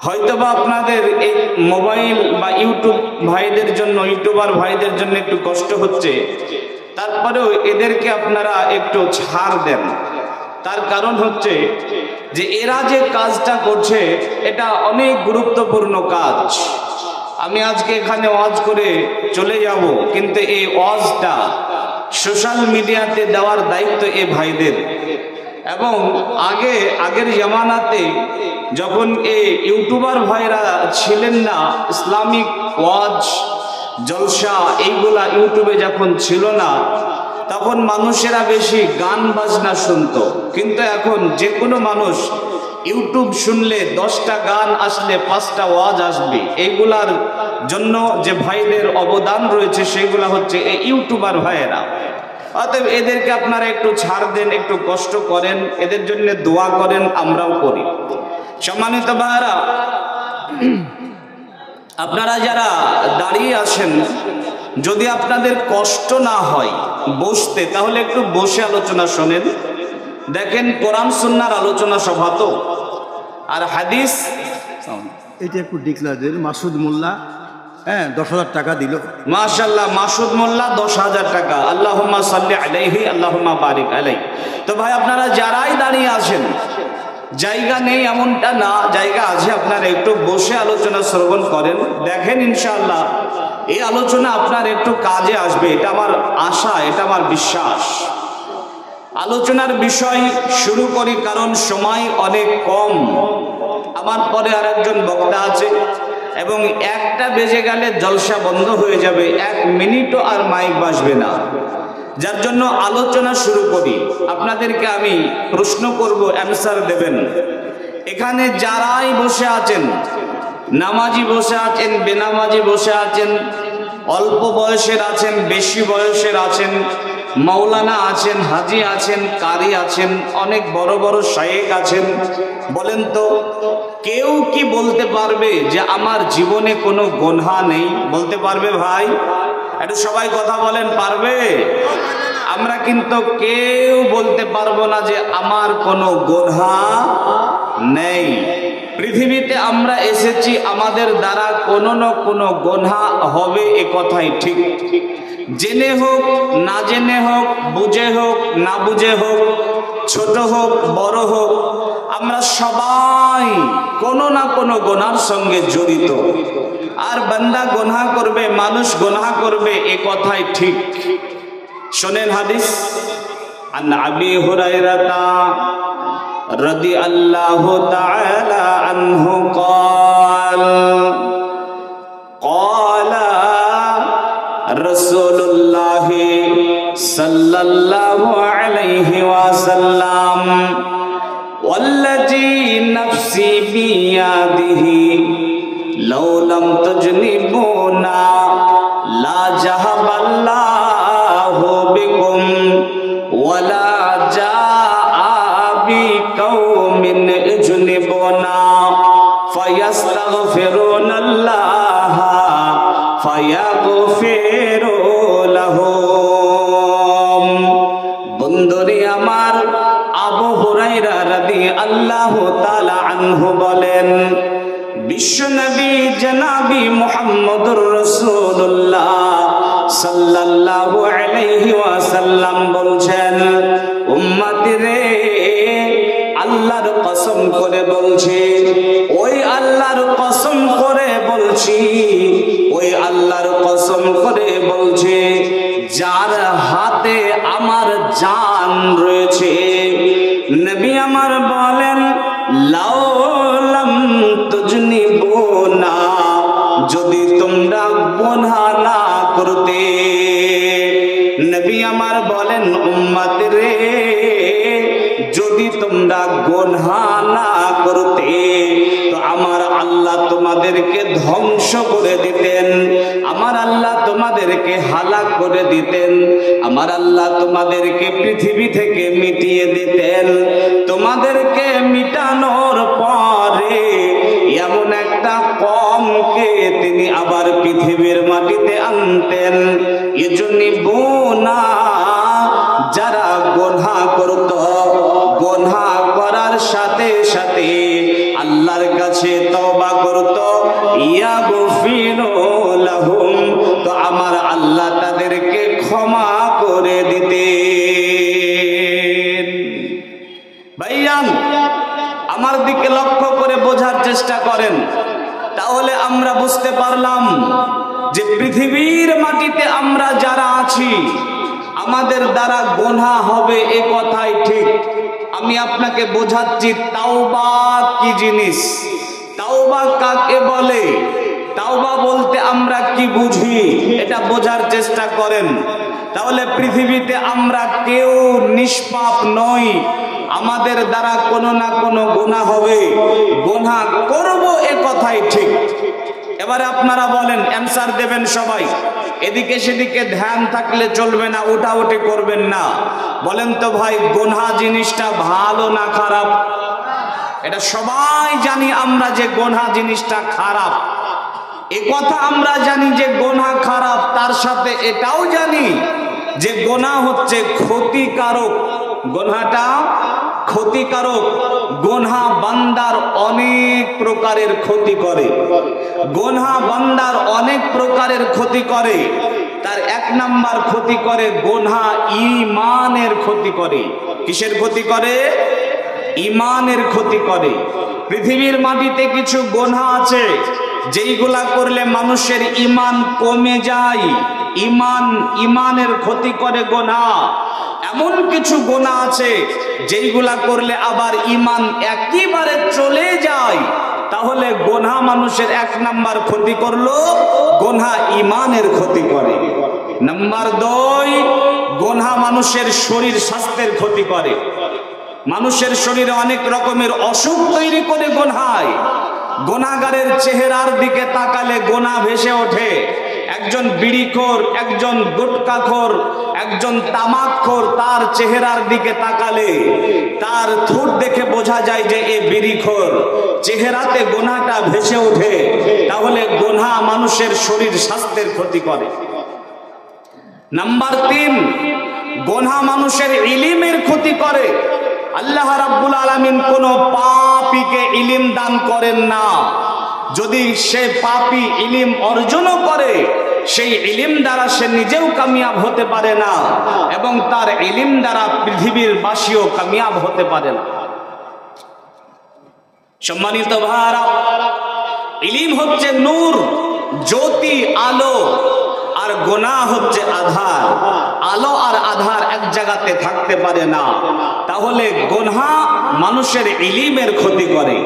হয়তোবা আপনাদের এই মোবাইল বা ইউটিউব ভাইদের জন্য, ইউটিউবার ভাইদের জন্য একটু কষ্ট হচ্ছে, তারপরেও এদেরকে আপনারা একটু ছাড় দেন। তার কারণ হচ্ছে যে এরা যে কাজটা করছে এটা অনেক গুরুত্বপূর্ণ কাজ। আমি আজকে এখানে ওয়াজ করে চলে যাব, কিন্তু এই ওয়াজটা সোশ্যাল মিডিয়াতে দেওয়ার দায়িত্ব এই ভাইদের। এবং আগের জামানাতে যখন এই ইউটিউবার ভাইরা ছিলেন না, ইসলামিক ওয়াজ জলসা এইগুলা ইউটিউবে যখন ছিল না, তখন মানুষেরা বেশি গান বাজনা শুনতো। কিন্তু এখন যে কোনো মানুষ ইউটিউব শুনলে 10টা গান আসলে 5টা ওয়াজ আসবে। এইগুলার জন্য যে ভাইদের অবদান রয়েছে সেগুলা হচ্ছে এই ইউটিউবার ভাইয়েরা। অতএব এদেরকে আপনারা একটু ছাড় দেন, একটু কষ্ট করেন, এদের জন্য দোয়া করেন, আমরাও করি। সম্মানিত ভাইরা, আপনারা যারা দাঁড়িয়ে আছেন, যদি আপনাদের কষ্ট না হয় বসতে, তাহলে একটু বসে আলোচনা শোনেন। দেখেন কোরআন সুন্নাহর আলোচনা সভা তো, আর হাদিস। এটা একটু ডিক্লার দেন। মাসুদ মোল্লা 10,000 টাকা দিল। মাশাআল্লাহ, মাসুদ মোল্লা 10,000 টাকা। আল্লাহুম্মা সাল্লি আলাইহি, আল্লাহুম্মা বারিক আলাইহি। তো ভাই আপনারা যারাই দাঁড়িয়ে আছেন, জায়গা নেই এমনটা না, জায়গা আছে, আপনারা একটু বসে আলোচনা শ্রবণ করেন। দেখেন ইনশাআল্লাহ এই আলোচনা আপনার একটু কাজে আসবে, এটা আমার আশা, এটা আমার বিশ্বাস। আলোচনার বিষয় শুরু করি, কারণ সময় অনেক কম। আমার পরে আরেকজন বক্তা আছে এবং 1টা বেজে গেলে জলসা বন্ধ হয়ে যাবে, 1 মিনিটও আর মাইক বাজবে না। যার জন্য আলোচনা শুরু করি। আপনাদেরকে আমি প্রশ্ন করব, অ্যান্সার দেবেন। এখানে যারাই বসে আছেন, নামাজি বসে আছেন, বেনামাজি বসে আছেন, অল্প বয়সের আছেন, বেশি বয়সের আছেন, মাওলানা আছেন, হাজি আছেন, কারি আছেন, অনেক বড় বড় শায়েখ আছেন, বলেন তো কেউ কি বলতে পারবে যে আমার জীবনে কোনো গুনাহ নেই? বলতে পারবে ভাই? একটু সবাই কথা বলেন, পারবে? আমরা কিন্তু কেউ বলতে পারবো না যে আমার কোনো গুনাহ নেই। পৃথিবীতে আমরা এসেছি আমাদের দ্বারা কোনো না কোনো গুনাহ হবে, এ কথাই ঠিক। জেনে হোক না জেনে হোক, বুঝে হোক না বুঝে হোক, ছোট হোক বড় হোক, আমরা সবাই কোনো না কোনো গুনাহর সঙ্গে জড়িত। আর বান্দা গুনাহ করবে, মানুষ গুনাহ করবে, এ কথাই ঠিক। শোনেন হাদিস। আন আবি হুরায়রা রাদিয়াল্লাহু তাআলা আনহু قال قال رسول الله صلى الله عليه وسلم والذي نفسي بيده لو لم تجنبونا لا ذهب الله بكم ولا جاء بقوم يجنبونا فيستغفرون الله فيغفر لهم। বন্ধুরে আমার, আবু হুরায়রা রাদিয়াল্লাহু তাআলা আনহু বলেন, বিশ্বনবী জনাবি মুহাম্মদুর রাসূলুল্লাহ সাল্লাল্লাহু আলাইহি ওয়াসাল্লাম বলছেন, উম্মতি রে, আল্লাহর কসম করে বলছি, ওই আল্লাহর কসম করে বলছি, ওই আল্লাহর কসম করে বলছি যার হাতে আমার জান রয়েছে। নবী আমার বলেন, লাউলাম তুজনিবুনা, যদি তোমরা গুনাহ না করতে। নবী আমার বলেন, উম্মত রে, যদি তোমরা গুনাহ না করতে তো আমার আল্লাহ তোমাদেরকে ধ্বংস করে দিতেন, আমার আল্লাহ তোমাদেরকে হালাক করে দিতেন, আমার আল্লাহ তোমাদেরকে পৃথিবী থেকে মিটিয়ে দিতেন। তোমাদেরকে মিটানোর পরে এমন একটা কমকে তিনি আবার পৃথিবীর মাটিতে আনতেন। এজন্য বোনা, যারা গুনাহ করত, গুনাহ করার সাথে সাথে আল্লাহর আল্লাহর কাছে তওবা করত, ইয়াগফিরু লাহুম, তো আমার আল্লাহ তাদেরকে ক্ষমা করে দিতেন। ভাইয়ান, আমার দিকে লক্ষ্য করে বোঝার চেষ্টা করেন, তাহলে আমরা বুঝতে পারলাম যে পৃথিবীর মাটিতে আমরা যারা আছি আমাদের দ্বারা গুনাহ হবে, এ কথাই ঠিক। আমি আপনাকে বোঝাচ্ছি তাওবা কি জিনিস, তাওবা কাকে বলে, তাওবা বলতে আমরা কি বুঝি, এটা বোঝার চেষ্টা করেন। তাহলে পৃথিবীতে আমরা কেউ নিষ্পাপ নই, আমাদের দ্বারা কোনো না কোনো গুনাহ হবে, গুনাহ করব, এ কথাই ঠিক। এবারে আপনারা বলেন, অ্যানসার দেবেন সবাই, এদিকে সেদিকে ধ্যান থাকলে চলবে না, উঠাউঠি করবেন না। বলেন তো ভাই, গুনাহ জিনিসটা ভালো না খারাপ? এটা সবাই জানি আমরা যে গুনাহ জিনিসটা খারাপ, এ কথা আমরা জানি যে গুনাহ খারাপ, তার সাথে এটাও জানি যে গুনাহ হচ্ছে ক্ষতিকারক, গুনাহটা ক্ষতিকারক। গুনাহ বান্দার অনেক প্রকারের ক্ষতি করে, গুনাহ বান্দার অনেক প্রকারের ক্ষতি করে। তার এক নাম্বার ক্ষতি করে গুনাহ ঈমানের ক্ষতি করে। কিসের ক্ষতি করে? ঈমানের ক্ষতি করে। পৃথিবীর মাটিতে কিছু গুনাহ আছে যেইগুলা করলে মানুষের ঈমান কমে যায়, ঈমানের ক্ষতি করে গুনাহ। এমন কিছু গুনাহ আছে যেইগুলা করলে আবার ঈমান একেবারে চলে যায়। তাহলে গুনাহ মানুষের এক নাম্বার ক্ষতি করলো, গুনাহ ঈমানের ক্ষতি করে। নাম্বার 2, গুনাহ মানুষের শরীর স্বাস্থ্যের ক্ষতি করে। মানুষের শরীরে অনেক রকমের অসুখ তৈরি করে গুনাহ। গুনাহগারের চেহারার দিকে তাকালে গুনাহ ভেসে ওঠে। একজন বিড়িখোর, একজন গুটখাখোর, একজন তামাকখোর, তার চেহারার দিকে তাকালে তার ঠোঁট দেখে বোঝা যায় যে এ বিড়িখোর, চেহারাতে গুনাহটা ভেসে ওঠে। তাহলে গুনাহ মানুষের শরীর স্বাস্থ্যের ক্ষতি করে। নাম্বার 3, গুনাহ মানুষের ইলমের ক্ষতি করে। আল্লাহ রাব্বুল আলামিন কোন পাপীকে ইলম দান করেন না। যদি সে পাপী ইলম অর্জনও করে, সেই ইলম দ্বারা সে নিজেও কামিয়াব হতে পারে না, এবং তার ইলম দ্বারা পৃথিবীর বাসীও কামিয়াব হতে পারে না। সম্মানিত ভাইরা, ইলম হচ্ছে নূর, জ্যোতি, আলো, আর গুনাহ হচ্ছে আধার। আলো আর আধার এক জায়গাতে থাকতে পারে না। তাহলে গুনাহ মানুষের ইলমের ক্ষতি করে।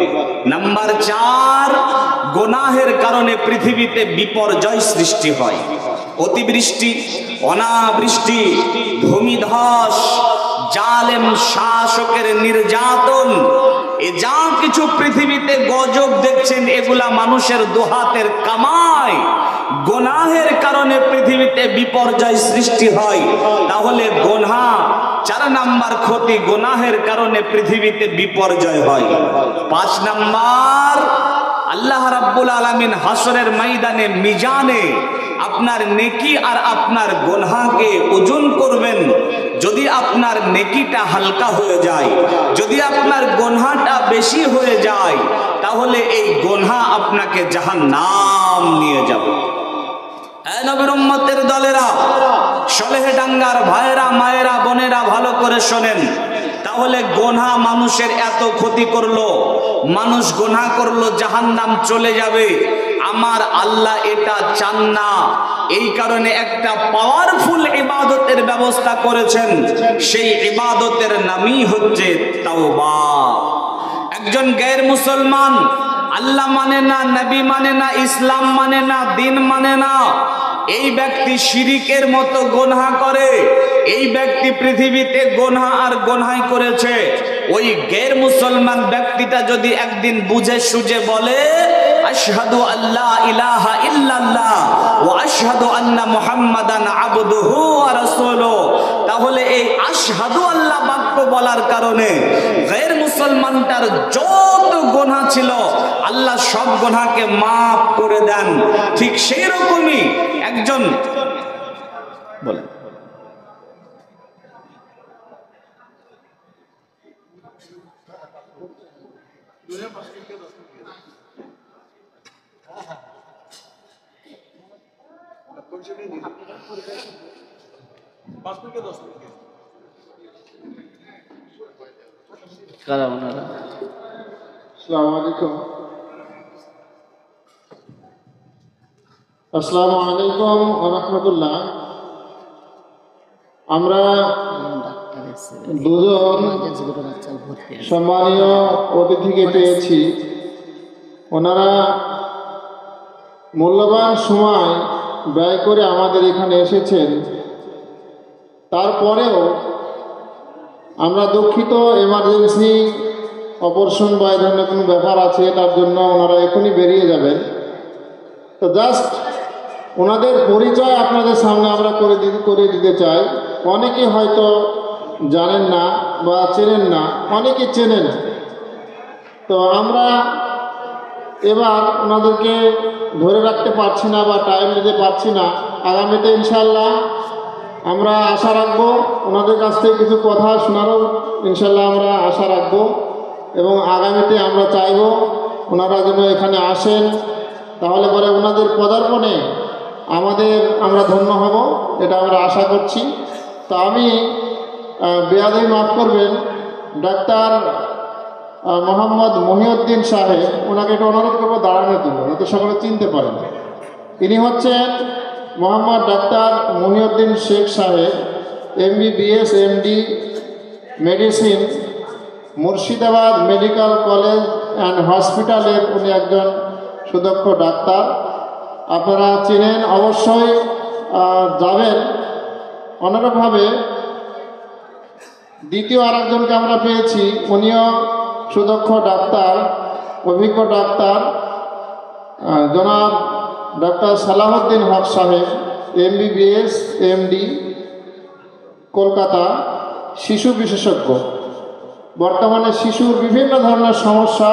নাম্বার 4, গুনাহের কারণে পৃথিবীতে বিপর্যয় সৃষ্টি হয়। অতিবৃষ্টি, অনাবৃষ্টি, ভূমিধস, জালেম শাসকের নির্যাতন, এ যা কিছু পৃথিবীতে গজব দেখছেন, এগুলা মানুষের দুহাতের কামাই। গুনাহের কারণে পৃথিবীতে বিপর্যয় সৃষ্টি হয়। তাহলে গুনাহ 4 নাম্বার ক্ষতি, গুনাহের কারণে পৃথিবীতে বিপর্যয় হয়। 5 নাম্বার, আল্লাহ রাব্বুল আলামিন হাসরের ময়দানে, মিজানে আপনার নেকি আর আপনার গুনাহকে ওজন করবেন। যদি আপনার নেকিটা হালকা হয়ে যায়, যদি আপনার গুনাহটা বেশি হয়ে যায়, তাহলে এই গুনাহ আপনাকে জাহান্নাম নিয়ে যাবে। এ নবীর উম্মতের দলেরা, সলেহডাঙ্গার ভাইরা, মায়েরা, বোনেরা, ভালো করে শোনেন। তাহলে গুনাহ মানুষের এত ক্ষতি করলো, মানুষ গুনাহ করলো, জাহান্নাম চলে যাবে, আমার আল্লাহ এটা চান না। এই কারণে একটা পাওয়ারফুল ইবাদতের ব্যবস্থা করেছেন। সেই ইবাদতের নামই হচ্ছে তাওবা। একজন গैर মুসলমান, আল্লাহ মানে না, নবী মানে না, ইসলাম মানে না, দিন মানে না, এই ব্যক্তি শিরিকের মতো গুনাহ করে, এই ব্যক্তি পৃথিবীতে গুনাহ আর গুনাহই করেছে। ওই গैर মুসলমান ব্যক্তিটা যদি একদিন বুঝে সুঝে বলে আশহাদু আল্লা ইলাহা ইল্লাল্লাহ ওয়া আশহাদু আন্না মুহাম্মাদান আবদুহু ওয়া রাসূলুহু, তাহলে এই আশহাদু আল্লাহ বাক্য বলার কারণে গैर মুসলমানটার যত গুনাহ ছিল আল্লাহ সব গুনাহকে মাফ করে দেন। ঠিক সেই রকমই একজন বলেন, কারা ওনারা? আসসালামু আলাইকুম ওয়া রাহমাতুল্লাহ। আমরা দুজন সম্মানীয় অতিথিকে পেয়েছি। ওনারা মূল্যবান সময় ব্যয় করে আমাদের এখানে এসেছেন। তারপরেও আমরা দুঃখিত, এমার্জেন্সি অপারেশন বা এই ধরনের কোনো ব্যাপার আছে, তার জন্য ওনারা এখনই বেরিয়ে যাবেন। তো জাস্ট ওনাদের পরিচয় আপনাদের সামনে আমরা করে দিতে চাই। অনেকে হয়তো জানেন না বা চেনেন না, অনেকে চেনেন। তো আমরা এবার ওনাদেরকে ধরে রাখতে পারছি না বা টাইম দিতে পারছি না। আগামীতে ইনশাল্লাহ আমরা আশা রাখবো ওনাদের কাছ থেকে কিছু কথা শোনারও ইনশাল্লাহ আমরা আশা রাখবো, এবং আগামীতে আমরা চাইব ওনারা যেন এখানে আসেন। তাহলে পরে ওনাদের পদার্পণে আমরা ধন্য হব, এটা আমরা আশা করছি। তো আমি বেয়াদবি মাফ করবেন, ডাক্তার মোহাম্মদ মহিউদ্দিন সাহেব, ওনাকে একটু অনুরোধ করবো দাঁড়ানোর জন্য, যাতে সকলে চিনতে পারেন। ইনি হচ্ছেন মোহাম্মদ ডাক্তার মহিউদ্দিন শেখ সাহেব, MBBS MD medicine, Murshidabad medical college and হসপিটালের উনি একজন সুদক্ষ ডাক্তার। আপনারা চিনেন, অবশ্যই যাবেন। অনুরূপভাবে দ্বিতীয় আরেকজনকে আমরা পেয়েছি, উনিও সুদক্ষ ডাক্তার, অভিজ্ঞ ডাক্তার, জনাব ডক্টর সালাহউদ্দিন হক সাহেব, MBBS MD কলকাতা, শিশু বিশেষজ্ঞ। বর্তমানে শিশুর বিভিন্ন ধরনের সমস্যা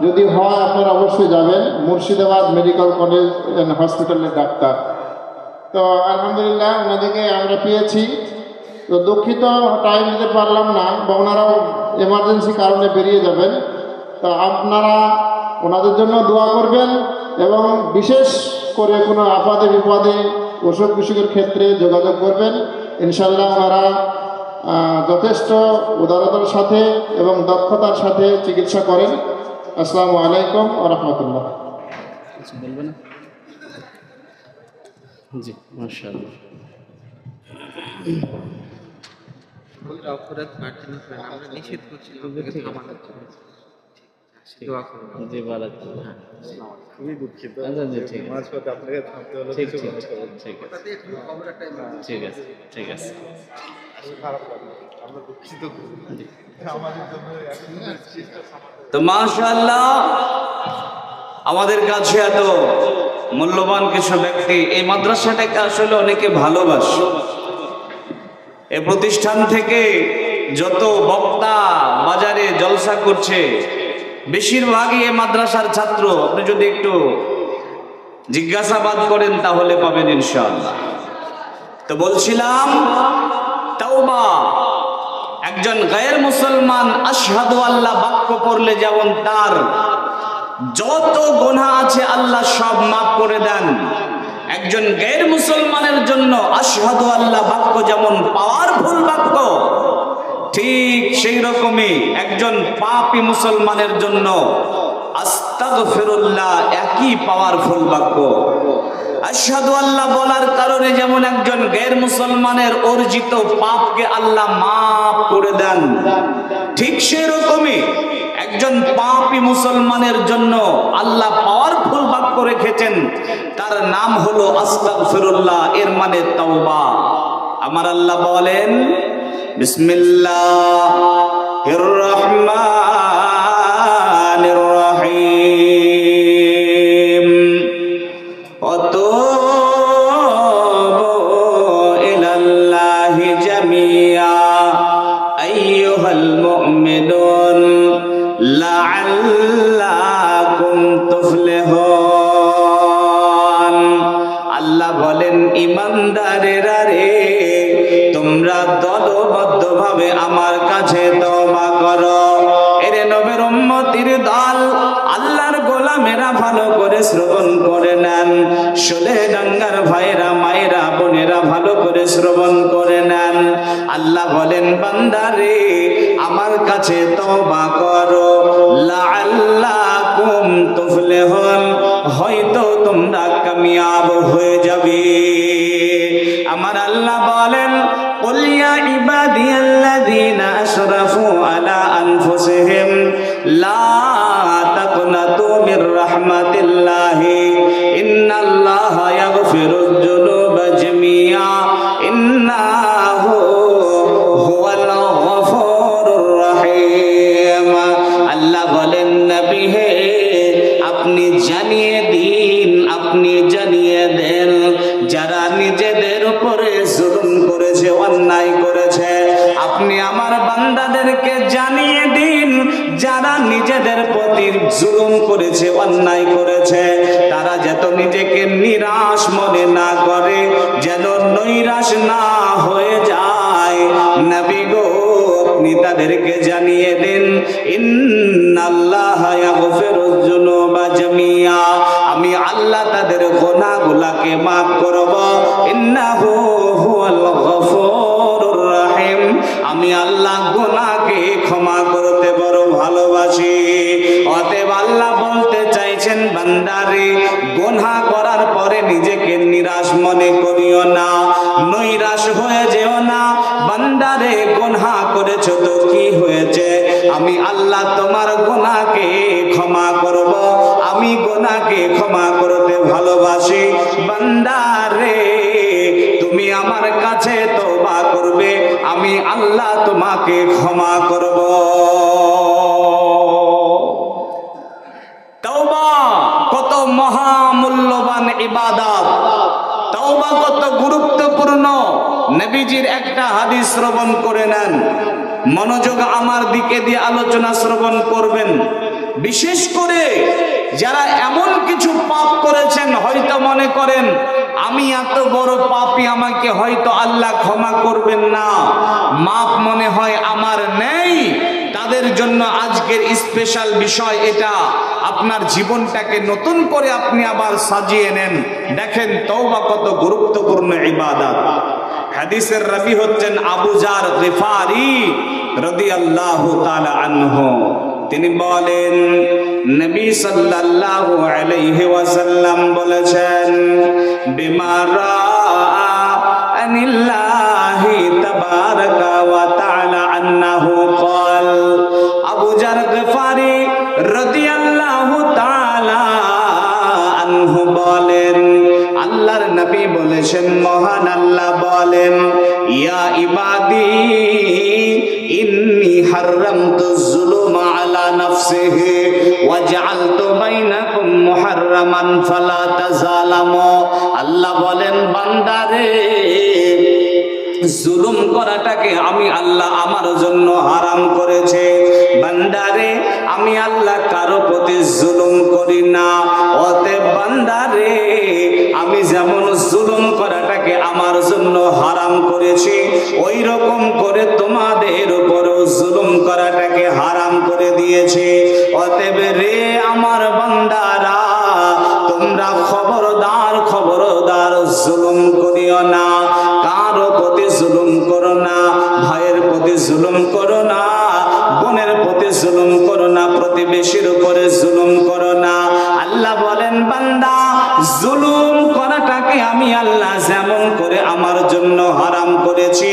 যদি হয় আপনারা অবশ্যই যাবেন, মুর্শিদাবাদ মেডিকেল কলেজ অ্যান্ড হসপিটালের ডাক্তার। তো আলহামদুলিল্লাহ ওনাদেরকে আমরা পেয়েছি। তো দুঃখিত টাইম দিতে পারলাম না, বা ওনারাও এমার্জেন্সি কারণে বেরিয়ে যাবেন। তো আপনারা ওনাদের জন্য দোয়া করবেন, এবং বিশেষ করে কোনো আপাদে বিপদে অসুখ বিসুখের ক্ষেত্রে যোগাযোগ করবেন। ইনশাল্লাহ ওনারা যথেষ্ট উদারতার সাথে এবং দক্ষতার সাথে চিকিৎসা করেন। আসসালামু আলাইকুম ওয়া রাহমাতুল্লাহ। কিছু বলবে না? জি, মাশাআল্লাহ। আমরা নিষেধ করছি আপনাকে থামানোর জন্য। দোয়া করুন। জি, বারাকাল্লাহ। খুবই দুঃখিত, আচ্ছা, জি, ঠিক আছে। মাঝপথে আপনাকে থামতে হলো। ঠিক কিছু ঠিক মনে করবেন না। ঠিক আছে, তাতে একটু খবর একটা ঠিক আছে, ঠিক আছে। খারাপ লাগে, আমরা দুঃখিত। জি। আমাদের জন্য এখন তো মাশাআল্লাহ, আমাদের কাছে এত মূল্যবান কিছু ব্যক্তি, এই মাদ্রাসাটাকে আসলে অনেকে ভালোবাসে। এই প্রতিষ্ঠান থেকে যত বক্তা বাজারে জলসা করছে বেশিরভাগই এই মাদ্রাসার ছাত্র। আপনি যদি একটু জিজ্ঞাসাবাদ করেন তাহলে পাবেন ইনশাআল্লাহ। তো বলছিলাম, তাওবা, একজন গায়ের মুসলমান আশহাদু আল্লাহ বাক্য পড়লে যেমন তার যত গুনাহ আছে আল্লাহ সব মাফ করে দেন, একজন গায়ের মুসলমানের জন্য আশহাদু আল্লাহ বাক্য যেমন পাওয়ারফুল বাক্য, ঠিক সেই রকমই একজন পাপী মুসলমানের জন্য আস্তাগফিরুল্লাহ একই পাওয়ারফুল বাক্য। আশহাদু আল্লাহ বলার কারণে যেমন একজন গায়ের মুসলমানের অর্জিত পাপকে আল্লাহ মাফ করে দেন, ঠিক সেই রকমই একজন পাপী মুসলমানের জন্য আল্লাহ পাওয়ারফুল বাক্য রেখেছেন, তার নাম হলো আস্তাগফিরুল্লাহ, এর মানে তাওবা। আমার আল্লাহ বলেন, বিসমিল্লাহির রহমানির রহিম, ওয়াতুবু ইলাল্লাহি জামিআ আইয়ুহাল মুমিনুন লাআল্লাকুম তুফলিহুন। আল্লাহ বলেন, ঈমানদারেরা রে, তোমরা দলবদ্ধভাবে আমার কাছে তওবা করো। এরে নবীর উম্মতির দল, আল্লাহর গোলামেরা ভালো করে শ্রবণ করে নেন। শোলে ডাঙ্গার ভাইরা, মায়েরা, বোনেরা, করে শ্রবণ করে নেন। আল্লাহ বলেন বান্দারে আমার কাছে তওবা করো, লাআল্লাকুম তুফলিহুন, হয়তো তোমরা কামিয়াব হয়ে যাবে। আমার আল্লাহ বলেন কুল ইয়া ইবাদিয়াল্লাযীনা আশরাফু আলা আনফুসিহিম লা তাকনাতু মির রাহমাতিল্লাহি ইন্নাল্লাহা ইয়াগফিরুয যুনুবা জামিআ ইন্নাহু হুয়াল গফুরুর রহিম। আল্লাহ বলেন নবী হে আপনি জানিয়ে দিন, আপনি জানিয়ে দেন যারা নিজেদের উপরে জুলুম করেছে, অন্যায় করেছে, আপনি আমার বান্দাদেরকে জানিয়ে দিন যারা নিজেদের প্রতি জুলুম করেছে, অন্যায় করেছে, তারা যাতে নিজেকে নিরাশ মনে না করে, যেন নৈরাশ না হয়ে যায়। নবী গো আপনি তাদেরকে জানিয়ে দিন ইন্নাল্লাহা ইয়াগফিরুয যুনুবা জামিআ, আমি আল্লাহ তাদের গুনাহগুলোকে মাফ করব, ইন্নাহু হুয়াল গফুরুর রহিম, আমি আল্লাহ গুনাহকে ক্ষমা করতে বড় ভালোবাসি। অতএব আল্লাহ বলতে চাইছেন বান্দারে গুনাহ করার পরে নিজেকে নিরাশ মনে করিও না, নৈরাশ হয়ে যেও না। বান্দারে গুনাহ করেছো তো কি হয়েছে, আমি আল্লাহ তোমার গুনাহকে ক্ষমা করব, আমি গুনাহকে ক্ষমা করতে ভালোবাসি। বান্দারে তুমি আমার কাছে তওবা করবে, আমি আল্লাহ তোমাকে ক্ষমা করব। তওবা কত মহামূল্যবান ইবাদত, তওবা কত গুরুত্বপূর্ণ। নবীজির একটা হাদিস শ্রবণ করে নেন, মনোযোগ আমার দিকে দিয়ে আলোচনা শ্রবণ করবেন। বিশেষ করে যারা এমন কিছু পাপ করেছেন, হয়তো মনে করেন আমি এত বড় পাপী, আমাকে হয়তো আল্লাহ ক্ষমা করবেন না, মাপ মনে হয় আমার নেই, তাদের জন্য আজকের স্পেশাল বিষয় এটা। আপনার জীবনটাকে নতুন করে আপনি আবার সাজিয়ে নেন। দেখেন তওবা কত গুরুত্বপূর্ণ ইবাদত। হাদিসের রাবী হচ্ছেন আবু জার গিফারি রাদিয়াল্লাহু তাআলা আনহু। তিনি বলেন নবী সাল্লাল্লাহু আলাইহি ওয়াসাল্লাম বলেছেন বিমারা আনিল্লাহি তাবারাকা ওয়া তাআলা আন্নাহু ক্বাল। আবু জার গিফারি রাদিয়াল্লাহু তাআলা আনহু বলেন আল্লাহর নবী বলেছেন, মহান আল্লাহ বলেন ইয়া ইবাদি ইন্নী হারামতুজ যুলুমা আলা নাফসিহি ওয়া জাআলতু বাইনাকুম মুহাররামান ফালা তাযালামু। আল্লাহ বলেন বান্দারে জুলুম করাটাকে আমি আল্লাহ আমার জন্য হারাম করেছে। বান্দারে আমি আল্লাহ কারো প্রতি জুলুম করি না, অতএব বান্দারে আমি যেমন জুলুম করাটাকে আমার জন্য হারাম করেছি, ওই রকম করে তোমাদের উপরও জুলুম করাটাকে হারাম করে দিয়েছি। অতএব রে আমার বান্দারা তোমরা খবরদার খবরদার জুলুম করিও না, কারো প্রতি জুলুম করো না, ভাইয়ের প্রতি জুলুম করো না, বোনের প্রতি জুলুম করো না, প্রতিবেশীর উপরে জুলুম করো না। আল্লাহ বলেন বান্দা জুলুম করাটাকে আমি আল্লাহ যেমন করে আমার জন্য হারাম করেছি,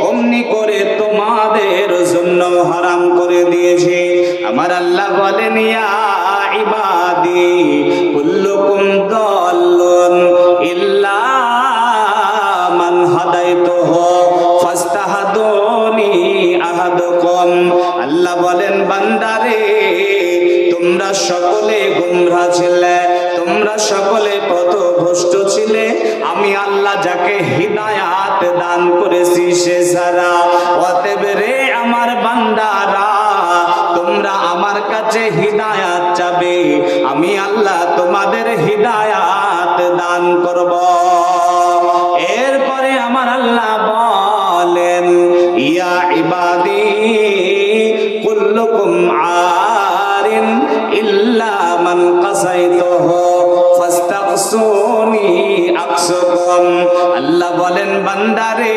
অমনি করে তোমাদের জন্য হারাম করে দিয়েছি। আমার আল্লাহ বলেন ইয়া ইবাদি কুল্লুকুম দাল্লুন ইল্লা মান হাদাইতুহু ফাস্তাহদুনি আহাদুকুম। আল্লাহ বলেন বান্দারে তোমরা সকলে গুমরাহ ছিলে, তোমরা সকলে পথভ্রষ্ট ছিলে, আমি আল্লাহ যাকে হিদায়াত দান করেছি সে ছাড়া। অতএব রে আমার বান্দারা তোমরা আমার কাছে হিদায়াত চাবে, আমি আল্লাহ তোমাদের হিদায়াত দান করব। এরপরে আমার আল্লাহ বলেন ইয়া ইবাদি কুল্লুকুম আরিন ইল্লা মান কাসাইতুহু ফাস্তাগসুনি আকসুকুম। আল্লাহ বলেন বান্দারে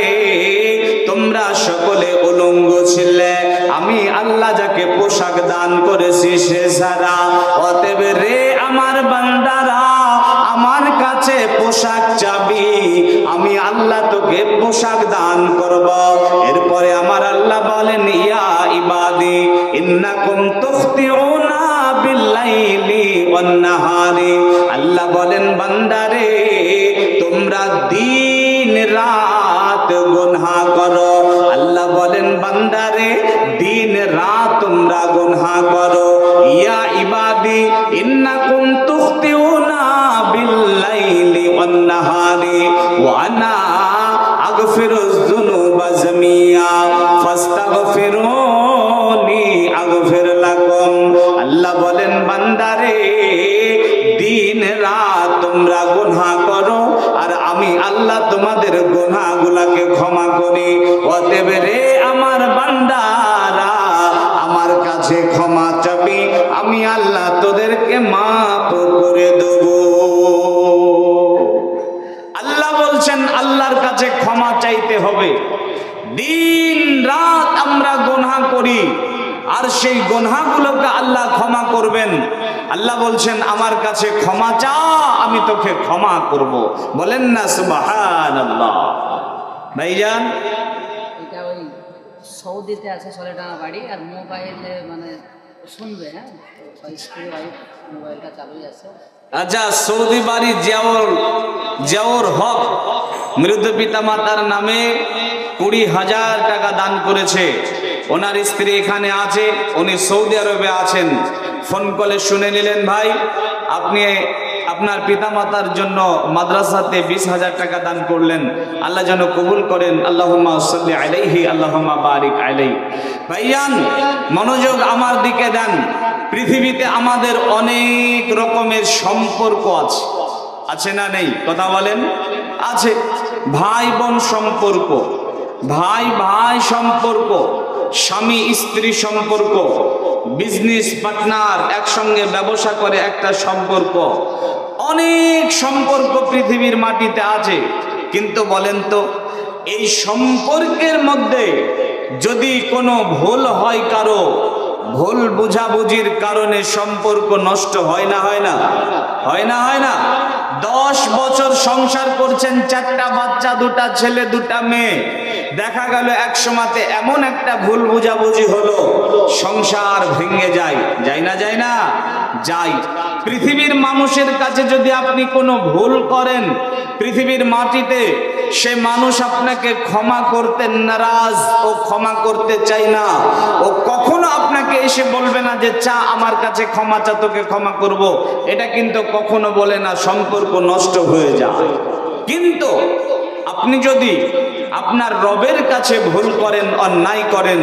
তোমরা সকলে উলঙ্গ ছিলে, আমি আল্লাহ যাকে পোশাক দান করেছি সে ছাড়া। অতএব রে আমার বান্দারা আমার কাছে পোশাক চাবি, আমি আল্লাহ তোকে পোশাক দান করব। এরপরে আমার আল্লাহ বলেন ইয়া ইবাদি ইন্নাকুম তুখতিউনা বিল্লাইলি ওয়ান নাহারি। আল্লাহ বলেন বান্দারে তোমরা দিন রাত গুনাহ করো। আল্লাহ বলেন বান্দারে দিন রাত তোমরা গুনাহ করো। ইয়া ইবাদি ইন্নাকুম তুখতিউনা বিল্লাইলি ওয়ান নাহারি ওয়া আনা আগফিরুয যুনুবা জামিয়া ফাস্তাগফিরুনি আগফির লাকুম। আল্লাহ বলেন বান্দারে দিন রাত তোমরা গুনাহ করো আর আমি আল্লাহ তোমাদের গুনাহগুলোকে ক্ষমা করি। অতএব রে আমার বান্দারা আমার কাছে ক্ষমা চাবি, আমি আল্লাহ তোদেরকে মাফ করে দেব। আল্লাহ বলছেন আল্লাহর কাছে ক্ষমা চাইতে হবে। দিন রাত আমরা গুনাহ করি আর সেই গুনাহগুলোকে আল্লাহ ক্ষমা করবেন। আল্লাহ বলছেন আমার কাছে ক্ষমা চা, আমি তোকে ক্ষমা করব। বলেন না সুবহানাল্লাহ। ভাইজান এটা ওই সৌদিতে আছে সলেটানা বাড়ি, আর মোবাইলে মানে শুনবে, হ্যাঁ মোবাইলটা চালুই আছে। আচ্ছা, সৌদি বাড়ি জিয়াউর হক মৃত পিতা মাতার নামে 20,000 টাকা দান করেছে। ওনার স্ত্রী এখানে আছে, উনি সৌদি আরবে আছেন। ফোন কলে শুনে নিলেন ভাই আপনি আপনার পিতামাতার জন্য মাদ্রাসাতে 20,000 টাকা দান করলেন, আল্লাহ যেন কবুল করেন। আল্লাহুম্মা সাল্লি আলাইহি আল্লাহুম্মা বারিক আলাইহি। ভাইয়ান মনোযোগ আমার দিকে দেন। পৃথিবীতে আমাদের অনেক রকমের সম্পর্ক আছে, আছে না নেই? কথা বলেন। আছে। ভাই বোন সম্পর্ক, ভাই ভাই সম্পর্ক, স্বামী স্ত্রী সম্পর্ক, বিজনেস পার্টনার একসঙ্গে ব্যবসা করে একটা সম্পর্ক, অনেক সম্পর্ক পৃথিবীর মাটিতে আছে। কিন্তু বলেন তো এই সম্পর্কের মধ্যে যদি কোনো ভুল হয়, কারো ভুল বুঝাবুঝির কারণে সম্পর্ক নষ্ট হয় না? হয় না? হয় না? হয় না? 10 বছর সংসার করছেন, 4টা বাচ্চা, 2টা ছেলে 2টা মেয়ে, দেখা গেল এক সময়তে এমন একটা ভুল বুঝাবুঝি হলো, সংসার ভেঙে যায়। যায় না? যায় না? যায়। পৃথিবীর মানুষের কাছে যদি আপনি কোনো ভুল করেন, পৃথিবীর মাটিতে সে মানুষ আপনাকে ক্ষমা করতে নারাজ, ও ক্ষমা করতে চাই না। ও কখনো আপনাকে এসে বলবে না যে চা আমার কাছে ক্ষমা চা, তোকে ক্ষমা করব, এটা কিন্তু কখনো বলে না। সম্পর্ক নষ্ট হয়ে যায়। কিন্তু আপনি যদি আপনার রবের কাছে ভুল করেন, অন্যায় করেন,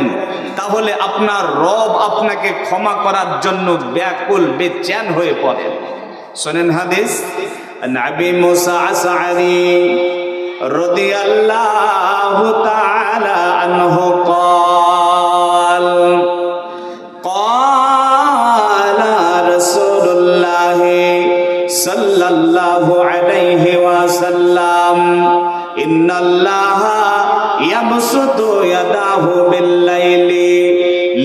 তাহলে আপনার রব আপনাকে ক্ষমা করার জন্য ব্যাকুল বেচেন হয়ে পড়েন। শোনেন হাদিস, নবী মুসা আশআরী রাদিয়াল্লাহু তাআলা আনহু قال قال رسول الله صلى الله عليه وسلم إن الله يبسط يده بالليل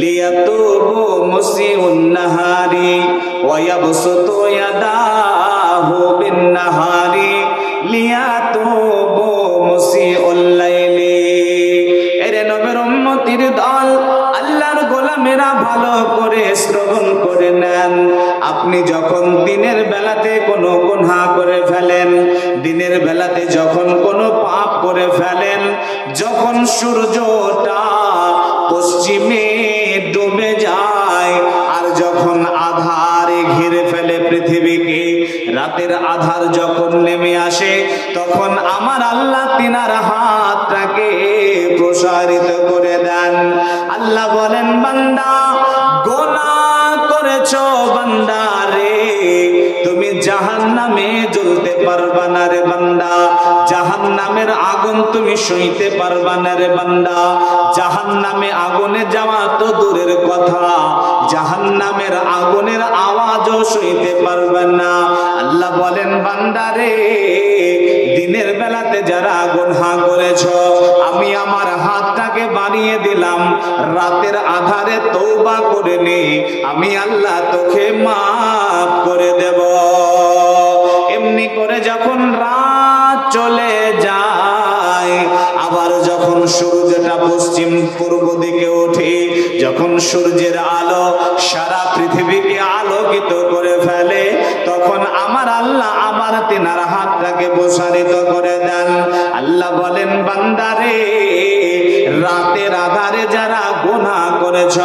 ليتوب مسيء النهار ويبسط يداه بالنهار ليتوب مسيء الليل। এরে নবীর উম্মতির দল, আল্লাহর গোলামেরা ভালো করে শ্রবণ করে নেন। আপনি যখন দিনের বেলাতে কোনো গুনাহ করে ফেলেন, দিনের বেলাতে যখন কোনো পাপ করে ফেলেন, যখন সূর্যটা পশ্চিমে ডুবে যায় আর যখন আধারে ঘিরে ফেলে পৃথিবীকে, রাতের আধার যখন নেমে আসে, তখন আমার আল্লাহ তিনার হাতটাকে প্রসারিত করে দেন। আল্লাহ বলেন বান্দা গুনাহ করেছো বান্দা রে, তুমি জাহান্নামে জ্বলতে পারবা না রে বান্দা। জাহান্নামের আগুন তুমি সইতে পারবা না রে বান্দা। জাহান্নামে আগুনে যাওয়া তো দূরের কথা, জাহান্নামের আগুনের আওয়াজও সইতে পারবে না। আল্লাহ বলেন বান্দা রে, দিনের বেলাতে বেলাতে যারা গুনাহ করেছো, আমি আমার হাতটাকে বাড়িয়ে দিলাম, রাতের আধারে তওবা করে নে, আমি আল্লাহ তোকে মাফ করে দেব। এমনি করে যখন রাত চলে যায়, আবার যখন সূর্যটা পশ্চিম পূর্ব দিকে ওঠে, যখন সূর্যের আলো সারা পৃথিবীকে আলোকিত করে ফেলে, তখন আমার আল্লাহ আবার তিনার হাতটাকে প্রসারিত করে দেন। আল্লাহ বলেন, বান্দারে, রাতের আধারে যারা গুনাহ করেছ,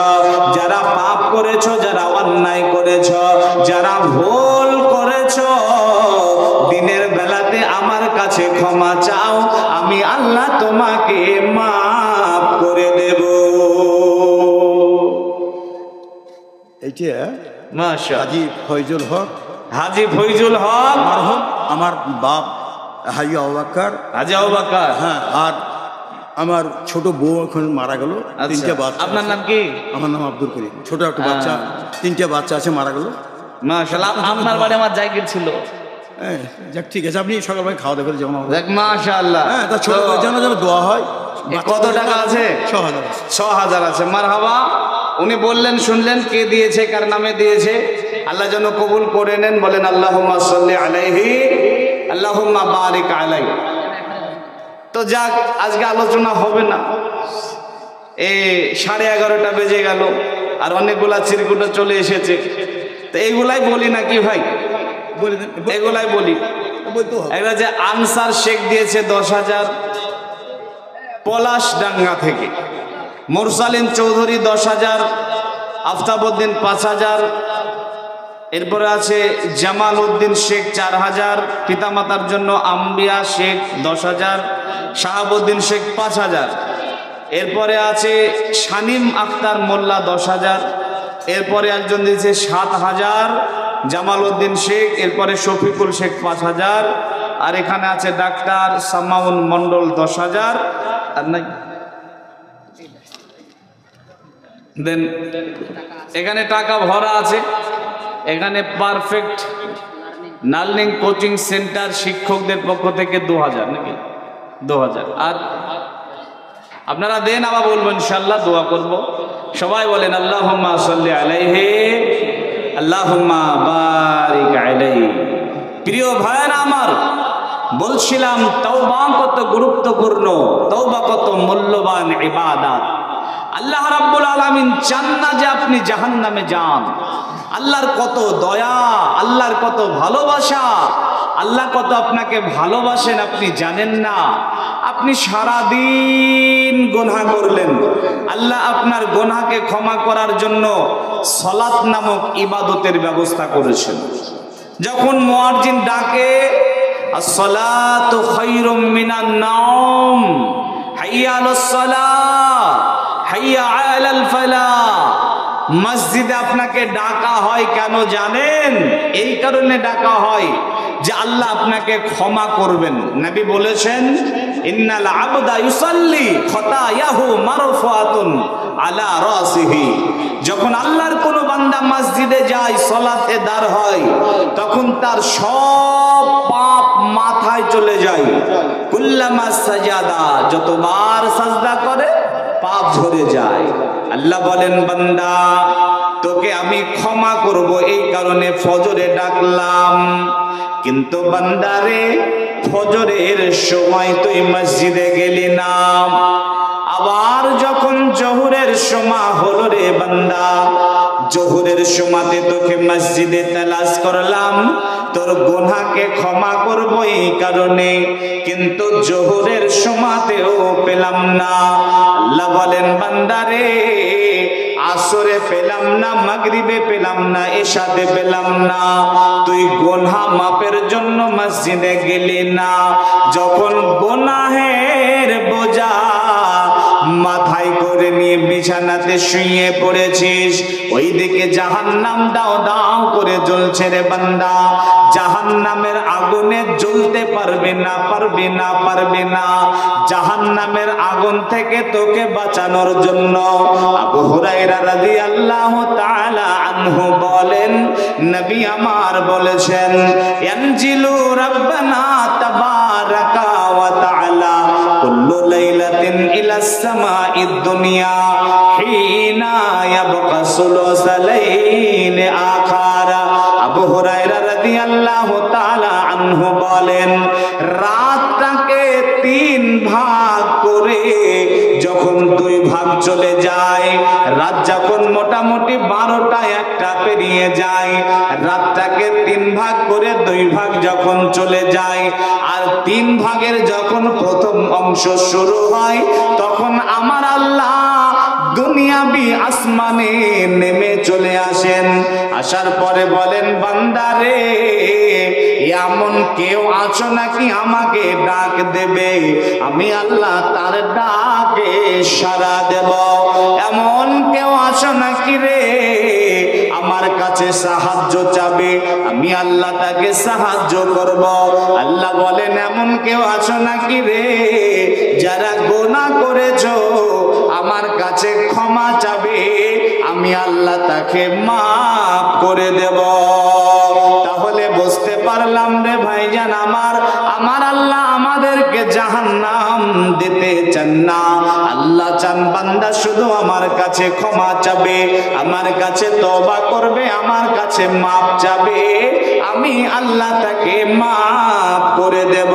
যারা পাপ করেছ, যারা অন্যায় করেছ, যারা ভুল করেছ, দিনের বেলাতে আমার কাছে ক্ষমা চাও, আমি আল্লাহ তোমাকে মাফ করে দেব। এইটা মাশাআল্লাহ। হাজী ফয়জুল হক হাজী ফয়জুল হক মারহুম, আমার বাপ হাজী আবু বকর, হাজী আবু বকর। হ্যাঁ, আর আমার ছোট বউ এখন মারা গেল, তিনটা বাচ্চা। আপনার নাম কি? আমার নাম আব্দুল করিম। ছোট একটা বাচ্চা, তিনটা বাচ্চা আছে, মারা গেল। মাশাআল্লাহ। আপনার বাড়ি আমার জায়গা ছিল। হ্যাঁ, যাক, ঠিক আছে, আপনি সকালবেলা খাওয়া দাওয়া করে যেমন হবে। দেখ, মাশাআল্লাহ। হ্যাঁ, তা ছোট যেন যেন দোয়া হয়। কত টাকা আছে? 6000 আছে। 6000 আছে। মারহাবা। উনি বললেন, শুনলেন কে দিয়েছে, কার নামে দিয়েছে, আল্লাহ যেন কবুল করে নেন। বলেন আল্লাহুম্মা সাল্লি আলাইহি, আল্লাহুম্মা বারিক আলাইহি। তো যাক, আজকে আলোচনা হবে না, এই 11:30 বেজে গেল, আর অনেকগুলা চিরকুটে চলে এসেছে। তো এইগুলাই বলি নাকি ভাই? বলে দেন, এগুলাই বলি। বলতে হবে। একটা যে আনসার শেখ দিয়েছে 10,000 পলাশডাঙ্গা থেকে, মুরসালিন চৌধুরী 10,000, আফতাবউদ্দিন 5,000, এরপরে আছে জামাল উদ্দিন শেখ 4,000, পিতামাতার জন্য আম্বিয়া শেখ 10,000, শাহাবুদ্দিন শেখ 5,000, এরপরে আছে শানিম আক্তার মোল্লা 10,000, এরপরে একজন দিয়েছে 7,000 জামাল উদ্দিন শেখ, এরপরে শফিকুল শেখ 5,000, আর এখানে আছে ডাক্তার সামাউন মন্ডল 10,000। আর নাই দেন, এখানে টাকা ভরা আছে। এখানে পারফেক্ট লার্নিং কোচিং সেন্টার শিক্ষকদের পক্ষ থেকে 2,000, নাকি 2,000। আর আপনারা দেন, আবার বলবো ইনশাআল্লাহ, দোয়া করব। সবাই বলেন আল্লাহুম্মা সাল্লি আলাইহি, আল্লাহুম্মা বারিক আলাইহি। প্রিয় ভাইরা আমার, বলছিলাম তওবা কত গুরুত্বপূর্ণ, তওবা কত মূল্যবান ইবাদত। আল্লাহ রাব্বুল আলামিন চান না যে আপনি জাহান্নামে যান। আল্লাহর কত দয়া, আল্লাহর কত ভালোবাসা, আল্লাহ কত আপনাকে ভালোবাসেন আপনি জানেন না। আপনি সারাদিন গুনাহ করলেন, আল্লাহ আপনার গুনাহকে ক্ষমা করার জন্য সালাত নামক ইবাদতের ব্যবস্থা করেছেন। যখন মুয়াজ্জিন ডাকে, আসসালাতু খায়রুম মিনান নাওম, হাইয়া আলাস সালাহ, হাইয়া আলাল ফালাহ, মসজিদে আপনাকে ডাকা হয় কেন জানেন? এই কারণে ডাকা হয় যে আল্লাহ আপনাকে ক্ষমা করবেন। নবী বলেছেন, ইন্নাল আবদা ইউসাল্লি খতায়াহু মারফুআতুন আলা রাসিহি। যখন আল্লাহর কোন বান্দা মসজিদে যায়, সালাতে দাঁড় হয়, তখন তার সব পাপ মাথায় চলে যায়। কুল্লামা সাজাদা, যতবার সাজদা করে পাপ ঝরে যায়। আল্লাহ বলেন, বান্দা তোকে আমি ক্ষমা করব, এই কারণে ফজরে ডাকলাম। কিন্তু বান্দারে, ফজরের সময় তুই মসজিদে গেলি না, আবার যখন জোহরের সময় হলো রে বান্দা, জোহরের সময়তে তোকে মসজিদে তালাশ করলাম, তোর গুনাহকে ক্ষমা করব এই কারণে, কিন্তু জোহরের সময়তেও পেলাম না। আল্লাহ বলেন, বান্দারে আসরে পেলাম না, মাগরিবে পেলাম না, এশাতে পেলাম না, তুই গুনাহ মাপের জন্য মসজিদে গেলি না। যখন গুনাহের বোঝা মাথায় করে নিয়ে বিছানাতে শুয়ে পড়েছিস, ওইদিকে জাহান্নাম দাও দাও করে জ্বলছে রে বান্দা। জাহান্নামের আগুনে জ্বলতে পারবে না, পারবে না, পারবে না। জাহান্নামের আগুন থেকে তোকে বাঁচানোর জন্য আবু হুরায়রা রাদিয়াল্লাহু তাআলা আনহু বলেন, নবী আমার বলেছেন, ইয়ানজিলু রাব্বানা তাবারাকা ওয়া কুল্লু লাইলাতিন ইলাস সামাইদ দুনিয়া হিনা ইয়াবকা সুলুসালাইন আখারা। আবু হুরায়রা রাদিয়াল্লাহু তাআলা আনহু বলেন, রাতটাকে 3 ভাগ করে যখন 2 ভাগ চলে যায়, রাত যখন মোটামুটি 12টা 1টা পেরিয়ে যায়, রাতটাকে 3 ভাগ করে 2 ভাগ যখন চলে যায়, আর 3 ভাগের যখন প্রথম অংশ শুরু হয়, তখন আমার আল্লাহ দুনিয়াবি আসমানে নেমে চলে আসেন। আসার পরে বলেন, বান্দারে এমন কেউ আছো নাকি আমাকে ডাক দেবে? আমি আল্লাহ তার ডাকে সাড়া দেব। এমন কেউ আছো নাকি রে আমার কাছে সাহায্য চাবে? আমি আল্লাহ তাকে সাহায্য করব। আল্লাহ বলেন, এমন কেউ আছো নাকি রে যারা গুনাহ করেছো আমার কাছে ক্ষমা চাবে? আমি আল্লাহ তাকে মাফ করে দেব। তাহলে বুঝতে পারলাম রে ভাইজান আমার আল্লাহ আমাদেরকে জাহান্নাম দিতে চান না। আল্লাহ চান বান্দা শুধু আমার কাছে ক্ষমা চাবে, আমার কাছে তওবা করবে, আমার কাছে মাফ চাবে, আমি আল্লাহ তাকে মাফ করে দেব।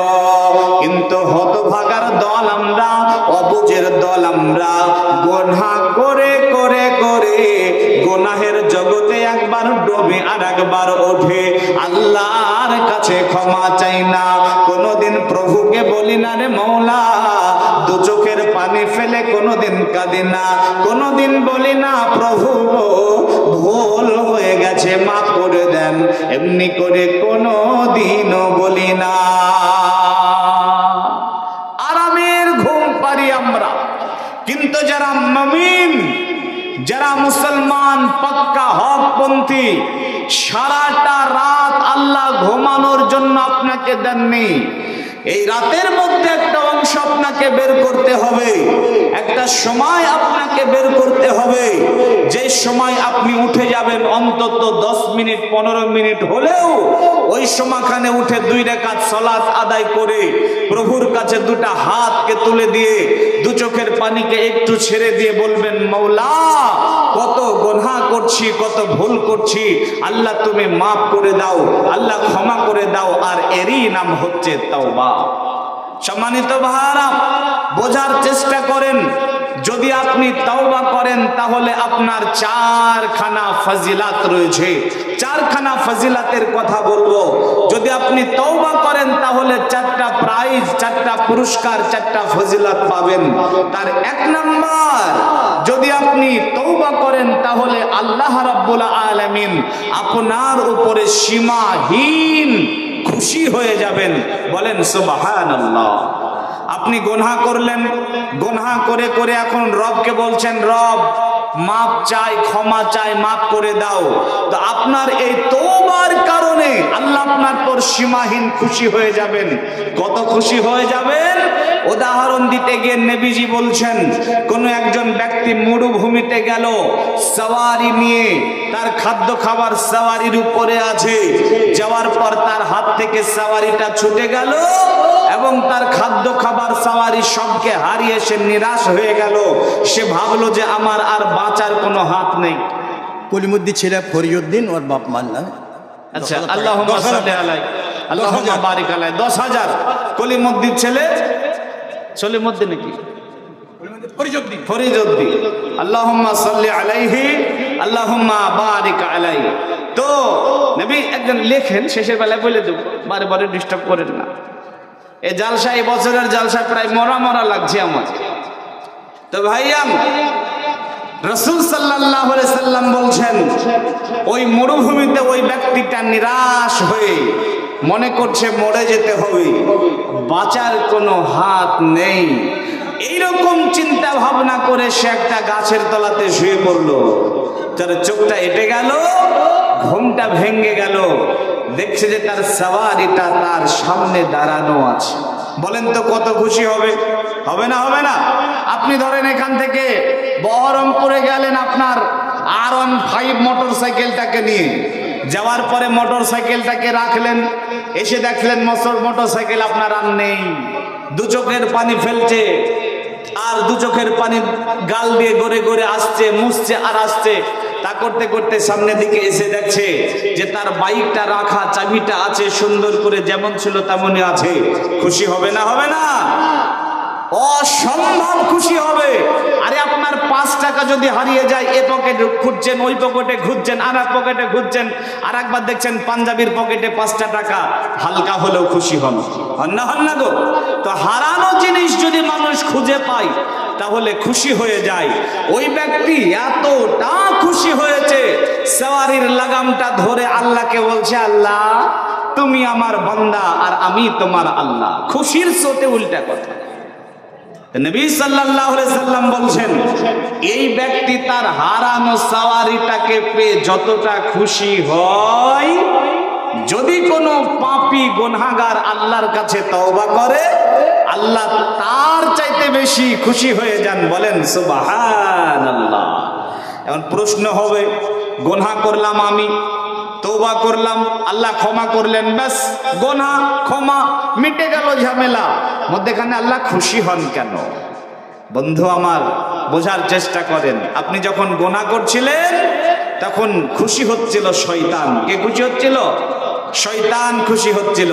কিন্তু হতভাগার দল আমরা, অবুঝের দল আমরা, গুনাহ করে করে করে গুনাহের জগতে একবার ডুবে আর একবার ওঠে, আল্লাহর কাছে ক্ষমা চাই না। কোনদিন প্রভুকে বলি না রে মওলা, দু চোখের পানি ফেলে কোনদিন কাঁদি না, কোনদিন বলি না প্রভু ভুল হয়ে গেছে মাফ করে দেন, এমনি করে কোনদিনও বলি না। আরামের ঘুম পারি আমরা, কিন্তু যারা মুমিন, যারা মুসলমান পাক্কা হকপন্থী, সারাটা রাত আল্লাহ ঘুমানোর জন্য আপনাকে দেননি। এই রাতের মধ্যে একটা অংশ আপনাকে বের করতে হবে, একটা সময় আপনাকে বের করতে হবে, যে সময় আপনি উঠে যাবেন অন্তত 10 মিনিট 15 মিনিট হলেও ওই সময়খানে উঠে 2 রাকাত সালাত আদায় করে প্রভুর কাছে 2টা হাতকে তুলে দিয়ে 2 চোখের পানিকে একটু ছেড়ে দিয়ে বলবেন, মওলা কত গুনাহ করছি, কত ভুল করছি, আল্লাহ তুমি মাফ করে দাও, আল্লাহ ক্ষমা করে দাও। আর এরই নাম হচ্ছে তাওবা। সম্মানিত ভাইরা, বোঝার চেষ্টা করেন, যদি আপনি তাওবা করেন তাহলে আপনার 4খানা ফজিলাত রয়েছে। 4খানা ফজিলাতের কথা বলবো। যদি আপনি তাওবা করেন তাহলে 4টা প্রাইজ, 4টা পুরস্কার, 4টা ফজিলাত পাবেন। তার 1 নাম্বার, যদি আপনি তাওবা করেন তাহলে আল্লাহ রাব্বুল আলামিন আপনার উপরে সীমাহীন খুশি হয়ে যাবেন। বলেন সুবহানাল্লাহ। আপনি গুনাহ করলেন, গুনাহ করে করে এখন রবকে বলছেন, রব মাপ চাই, ক্ষমা চাই, মাফ করে দাও। তো আপনার এই তওবার কারণে আল্লাহ আপনার পর সীমাহীন খুশি হয়ে যাবেন। কত খুশি হয়ে যাবেন? উদাহরণ দিতে গিয়ে নবীজি বলছেন, কোন একজন ব্যক্তি মরুভূমিতে গেল সওয়ারি নিয়ে, তার খাদ্য খাবার সওয়ারির উপরে আছে, যাওয়ার পর তার হাত থেকে সওয়ারিটা ছুটে গেল এবং তার খাদ্য খাবার সওয়ারি সবকে হারিয়ে সে নিরাশ হয়ে গেল। সে ভাবলো যে আমার আর বাঁচার কোনো হাত নেই। কলিমুদ্দি ছেলে ফরিউদ্দিন ওর বাপ মার নাম। আচ্ছা, আল্লাহুম্মা সাল্লি আলাইহি, আল্লাহুম্মা বারিক আলাইহি। 10,000 কলিমুদ্দিন ছেলে, সলিমুদ্দিন নাকি ফরিদউদ্দিন, আল্লাহুম্মা সাল্লি আলাইহি, আল্লাহুম্মা বারিক আলাইহি। তো নবী একজন লেখেন, শেষের বেলায় বলে দেব, বারে বারে ডিস্টার্ব করেন না। এই জালসা, এই বছরের জালসা প্রায় মরা মরা লাগছে আমার। তো ভাইয়াম, রাসূল সাল্লাল্লাহু আলাইহি সাল্লাম বলছেন, ওই মরুভূমিতে ওই ব্যক্তিটা নিরাশ হয়ে মনে করছে মরে যেতে হবে, বাঁচার কোনো হাত নেই। এইরকম চিন্তা ভাবনা করে সে একটা গাছের তলাতে শুয়ে পড়লো। তার চোখটা এঁটে গেল, ঘুমটা ভেঙে গেল, দেখছে যে তার সওয়ারিটা তার সামনে দাঁড়ানো আছে। বলেন তো কত খুশি হবে? হবে না? হবে না? আপনি ধরেন এখান থেকে বহরমপুরে গেলেন আপনার R15 মোটরসাইকেলটাকে নিয়ে, যাওয়ার পরে মোটর সাইকেলটাকে রাখলেন, এসে দেখলেন মোটর সাইকেল আপনার আর নেই। দু চোখের পানি ফেলছে, আর দু চোখের পানি গাল দিয়ে গড়ে গড়ে আসছে, মুছছে আর আসছে। তা করতে করতে সামনের দিকে এসে দেখছে যে তার বাইকটা রাখা, চাবিটা আছে সুন্দর করে, যেমন ছিল তেমনই আছে। খুশি হবে না? হবে না? অসম্ভব খুশি হবে। আরে আপনার 5 টাকা যদি হারিয়ে যায়, এ পকেটে খুঁজছেন, ওই পকেটে খুঁজছেন, আর এক পকেটে খুঁজছেন, আর একবার দেখছেন পাঞ্জাবির পকেটে 5টা টাকা, হালকা হলেও খুশি হন না গো? তো হারানো জিনিস যদি মানুষ খুঁজে পায় তাহলে খুশি হয়ে যায়। ওই ব্যক্তি এতটা খুশি হয়েছে, সওয়ারির লাগামটা ধরে আল্লাহকে বলছে, আল্লাহ তুমি আমার বান্দা আর আমি তোমার আল্লাহ। খুশির স্রোতে উল্টা কথা। নবী সাল্লাল্লাহু আলাইহি সাল্লাম বলছেন, এই ব্যক্তি তার হারানো সওয়ারিটাকে পেয়ে যতটা খুশি হয়, যদি কোনো পাপী গুনাহগার আল্লাহর কাছে তওবা করে, আল্লাহ তার চাইতে বেশি খুশি হয়ে যান। বলেন সুবহানাল্লাহ। এখন প্রশ্ন হবে, গুনাহ করলাম আমি, তওবা করলাম, আল্লাহ ক্ষমা করলেন, ব্যাস গুনাহ ক্ষমা, মিটে গেল ঝামেলা, মধ্যখানে আল্লাহ খুশি হন কেন? বন্ধু আমার, বোঝার চেষ্টা করেন। আপনি যখন গুনাহ করছিলেন তখন খুশি হচ্ছিল শয়তান। কে খুশি হচ্ছিল? শয়তান খুশি হচ্ছিল।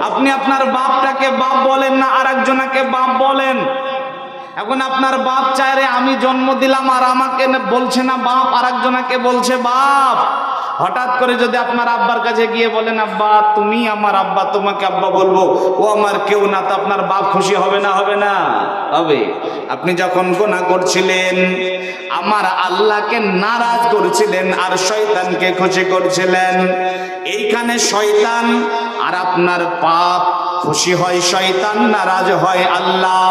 আপনি আপনার বাপটাকে বাপ বলেন না, আর একজনকে বাপ বলেন। এখন আপনার বাপ চায় রে আমি জন্ম দিলাম, আর আমাকে বলছে না বাপ, আর একজনকে বলছে বাপ। হঠাৎ করে যদি আপনার আব্বার কাছে গিয়ে বলেন, আব্বা তুমি আমার আব্বা, তোমাকে আব্বা বলবো, ও আমার কেউ না, তো আপনার বাপ খুশি হবে না? হবে না? হবে। আপনি যখন গুনাহ করছিলেন, আমার আল্লাহকে নারাজ করছিলেন আর শয়তানকে খুশি করছিলেন। এইখানে শয়তান আর আপনার পাপ, খুশি হয় শয়তান, নারাজ হয় আল্লাহ।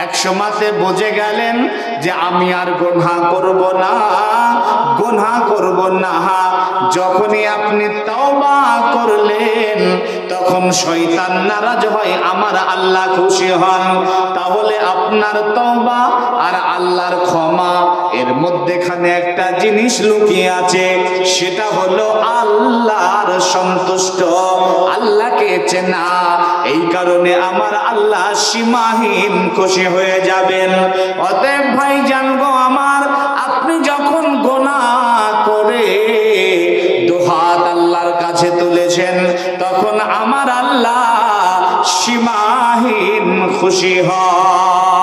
একসময়তে বুঝে গেলেন যে আমি আর গুনাহ করব না, গুনাহ করব না। যখনই আপনি তওবা করলেন তখন শয়তান নারাজ হয়, আমার আল্লাহ খুশি হন। তাহলে আপনার তওবা আর আল্লাহর ক্ষমা, এর মধ্যেখানে একটা জিনিস লুকিয়ে আছে, সেটা হলো আল্লাহর সন্তুষ্ট, আল্লাহকে চেনা। এই কারণে আমার আল্লাহ সীমাহীন খুশি হয়ে যাবেন। অতএব ভাই জানগো আমার, আপনি যখন গুনাহ করে দুহাত আল্লাহর কাছে তুলেছেন, তখন আমার আল্লাহ সীমাহীন খুশি হন।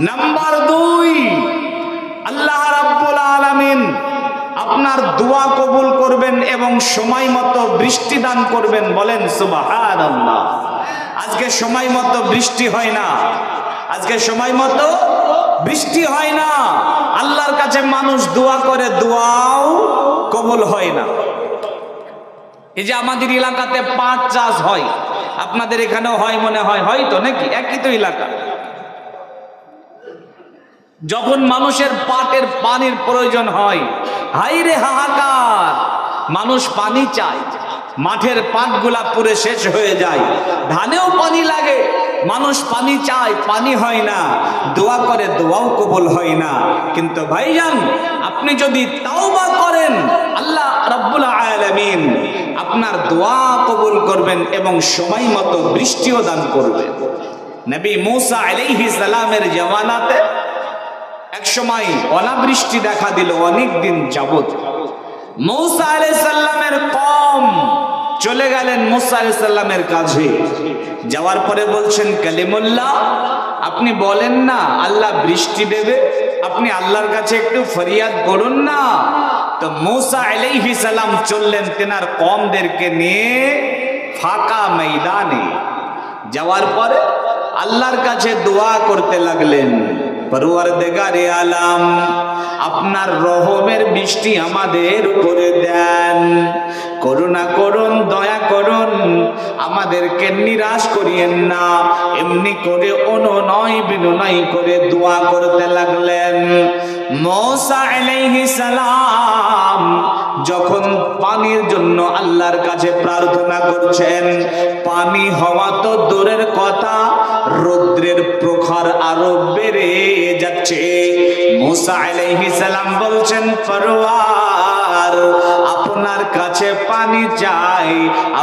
নাম্বার 2, আল্লাহ রাব্বুল আলামিন আপনার দোয়া কবুল করবেন এবং সময় মতো বৃষ্টি দান করবেন। বলেন সুবহানাল্লাহ। আজকে সময় মতো বৃষ্টি হয় না, আজকে সময় মতো বৃষ্টি হয় না। আল্লাহর কাছে মানুষ দোয়া করে, দোয়াও কবুল হয় না। এই যে আমাদের এলাকাতে পাট চাষ হয়, আপনাদের এখানেও হয় মনে হয়, হয়তো নাকি? একই তো এলাকা। যখন মানুষের পাটের পানির প্রয়োজন হয়, হাইরে হাহাকার, মানুষ পানি চায়, মাঠের পাটগুলা পুরে শেষ হয়ে যায়, ধানেও পানি লাগে, মানুষ পানি চায়, পানি হয় না, দোয়া করে, দোয়াও কবুল হয় না। কিন্তু ভাইজান, আপনি যদি তাওবা করেন, আল্লাহ রাব্বুল আলামিন আপনার দোয়া কবুল করবেন এবং সময় মতো বৃষ্টিও দান করবেন। নবী মূসা আলাইহিস সালামের জামানাতে এক সময় অনাবৃষ্টি দেখা দিল অনেক দিন যাবত। মূসা আলাইহিস সালামের কওম চলে গেলেন মূসা আলাইহিস সালামের কাছে। যাওয়ার পরে বলছেন, কালিমুল্লাহ, আপনি বলেন না আল্লাহ বৃষ্টি দেবে, আপনি আল্লাহর কাছে একটু ফরিয়াদ করুন না। তো মূসা আলাইহিস সালাম চললেন তেনার কওমদেরকে নিয়ে ফাঁকা ময়দানে। যাওয়ার পরে আল্লাহর কাছে দোয়া করতে লাগলেন, পরওয়ারদিগারে আলাম, আপনার রহমের বৃষ্টি আমাদের উপরে দেন, করুণা করুন, দয়া করুন, আমাদেরকে নিরাশ করিয়েন না। এমনি করে অনুনয় বিনয় করে দোয়া করতে লাগলেন। মূসা আলাইহিস সালাম যখন পানির জন্য আল্লাহর কাছে প্রার্থনা করছেন, পানি হওয়া তো দূরের কথা, রৌদ্রের প্রখর আরো বেড়ে যাচ্ছে। মূসা আলাইহিস সালাম বলছেন, পরওয়ার দরবার, আপনার কাছে পানি চাই,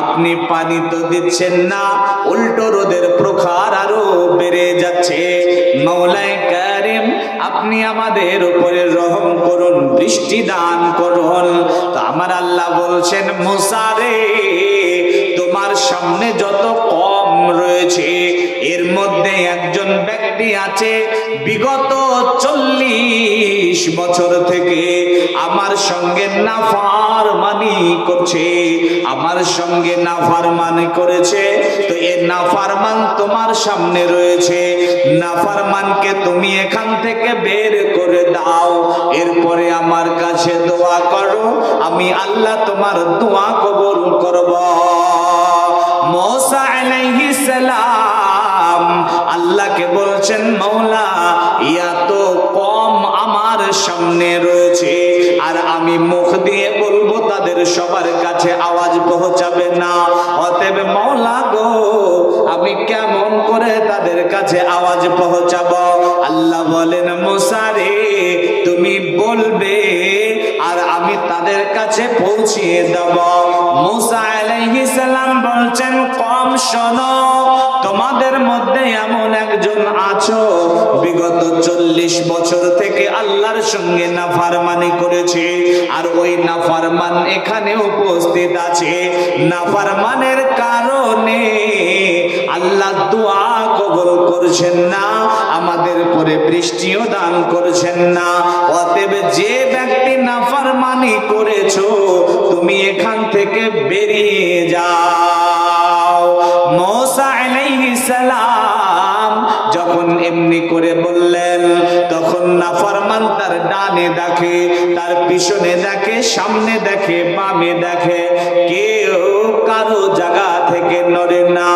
আপনি পানি তো দিচ্ছেন না, উল্টো রোদের প্রখর আরো বেড়ে যাচ্ছে। মওলাই কারিম, আপনি আমাদের উপরে রহম করুন, বৃষ্টি দান করুন। তো আমার আল্লাহ বলছেন, মুসা রে, তোমার সামনে যত কম রয়েছে এর মধ্যে একজন ব্যক্তি আছে বিগত 40 বছর থেকে আমার সঙ্গে নাফরমানি করছে, আমার সঙ্গে নাফরমানি করেছে। তো এই নাফরমান তোমার সামনে রয়েছে, নাফরমানকে তুমি এখান থেকে বের করে দাও, এরপরে আমার কাছে দোয়া করো, আমি আল্লাহ তোমার দোয়া কবুল করব। মুসা আলাইহিস সালাম আল্লাহকে বলছেন, মাওলা, ইয়া তো কম আমার সামনে রয়েছে, আর আমি মুখ দিয়ে বলবো তাদের সবার কাছে আওয়াজ পৌঁছাবে না, অতএব মাওলা গো, আমি কেমন করে তাদের কাছে আওয়াজ পৌঁছাবো? আল্লাহ বলেন, মুসা রে, তুমি বলবে আর আমি তাদের কাছে পৌঁছিয়ে দেব। মুসা আলাইহিস সালাম বলছেন, কম শোনো, তোমাদের মধ্যে এমন একজন আছো বিগত 40 বছর থেকে আল্লাহর সঙ্গে নাফরমানি করেছে, আর ওই নাফরমান এখানে উপস্থিত আছে। নাফরমানের কারণে আল্লাহ দোয়া কবুল করছেন না, আমাদের উপরে বৃষ্টিও দান করছেন না। অতএব যে ব্যক্তি নাফরমানি করেছো, তুমি এখান থেকে বেরিয়ে যাও। মুসা আলাইহিস সালাম যখন এমনি করে বললেন, তখন নাফরমান তার ডানে দেখে, তার পিছনে দেখে, সামনে দেখে, বামে দেখে, কেউ কারো জায়গা থেকে নড়ে না।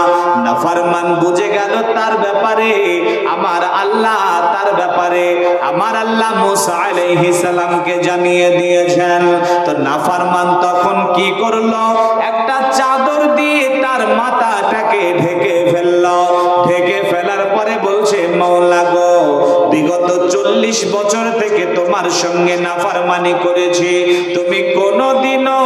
নাফরমান বুঝে গেল তার ব্যাপারে আমার আল্লাহ, তার ব্যাপারে আমার আল্লাহ মুসা আলাইহিস সালামকে জানিয়ে দিয়েছেন। তো নাফরমান তখন কি করলো? একটা চাদর দিয়ে তার মাথাটাকে ঢেকে ফেললো। ঢেকে ফেলার পরে বলছে, মাওলা গো, বিগত 40 বছর থেকে তোমার সঙ্গে নাফরমানি করেছি, তুমি কোনোদিনও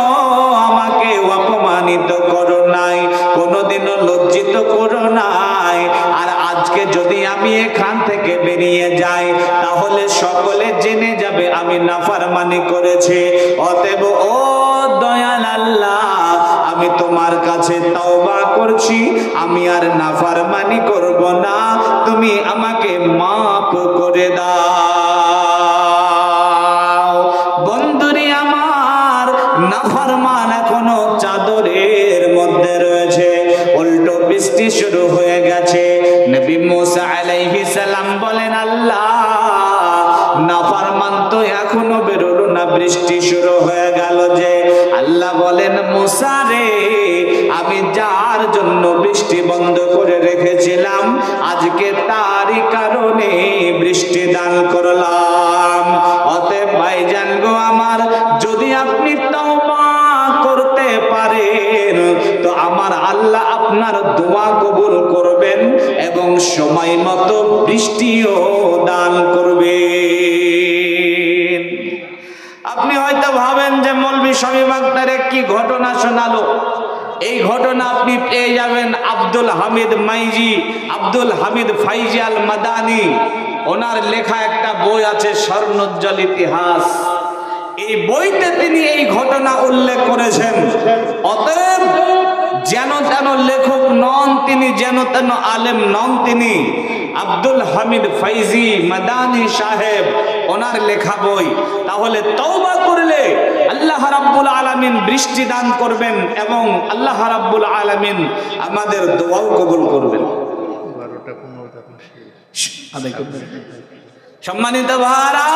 আমাকে অপমানিত করো নাই, কোনোদিনও লজ্জিত করো নাই, আর আজকে যদি আমি এখান থেকে বেরিয়ে যাই তাহলে সকলে জেনে যাবে আমি নাফরমানি করেছি। অতএব ও দয়াল আল্লাহ, আমি তোমার কাছে তওবা করছি, আমি আর নাফরমানি করব না, তুমি আমাকে মাফ করে দাও। বন্ধুরে আমার, নাফরমান এখনো চাদরের মধ্যে রয়েছে, উল্টো বৃষ্টি শুরু হয়ে গেছে। নবী মুসা আলাইহিস সালাম বলেন, আল্লাহ, নাফরমান তো এখনো বেরোলো না, বৃষ্টি শুরু হয়ে গেল যে। আল্লাহ বলেন, মুসা রে, আমি যার জন্য বৃষ্টি বন্ধ করে রেখেছিলাম, আজকে তারই কারণে বৃষ্টি দান করলাম। অতএব ভাইজান গো আমার, যদি আপনি তওবা করতে পারেন তো আমার আল্লাহ আপনার দোয়া কবুল করবেন এবং সময় মতো বৃষ্টিও দান করবেন। আপনি হয়তো ভাবেন যে মৌলভী শামীম আখতার কি ঘটনা শোনালো, এই ঘটনা আপনি পেয়ে যাবেন আব্দুল হামিদ মাইজি, আব্দুল হামিদ ফাইজি আল মাদানি, ওনার লেখা একটা বই আছে স্বর্ণোজ্জ্বল ইতিহাস। এই বইতে তিনি এই ঘটনা উল্লেখ করেছেন। অতএব যেন তেন লেখক নন তিনি, যেন তেন আলেম নন তিনি। আব্দুল হামিদ ফাইজি মাদানি সাহেব, ওনার লেখা বই। তাহলে তওবা করলে আল্লাহ রাব্বুল আলামিন বৃষ্টি দান করবেন এবং আল্লাহ রাব্বুল আলামিন আমাদের দোয়াও কবুল করবেন। সম্মানিত ভাইরা,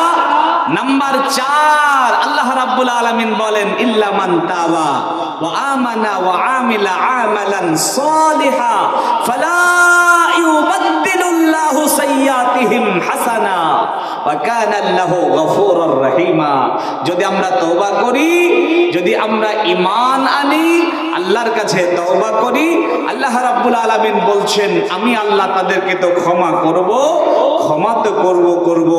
নাম্বার 4, আল্লাহ রাব্বুল আলামিন বলেন, ইল্লা মান তাবা ওয়া আমানা ওয়া আমিলা আমালান সালিহা ফালা ইউবাদদিলুল্লাহু সাইয়্যাতিহিম হাসানা ওয়া কানা আল্লাহু গফুরুর রহিমা। যদি আমরা তওবা করি, যদি আমরা ঈমান আনি, আল্লাহর কাছে তওবা করি, আল্লাহ রাব্বুল আলামিন বলছেন, আমি আল্লাহ তাদেরকে তো ক্ষমা করব, ক্ষমা তো করব,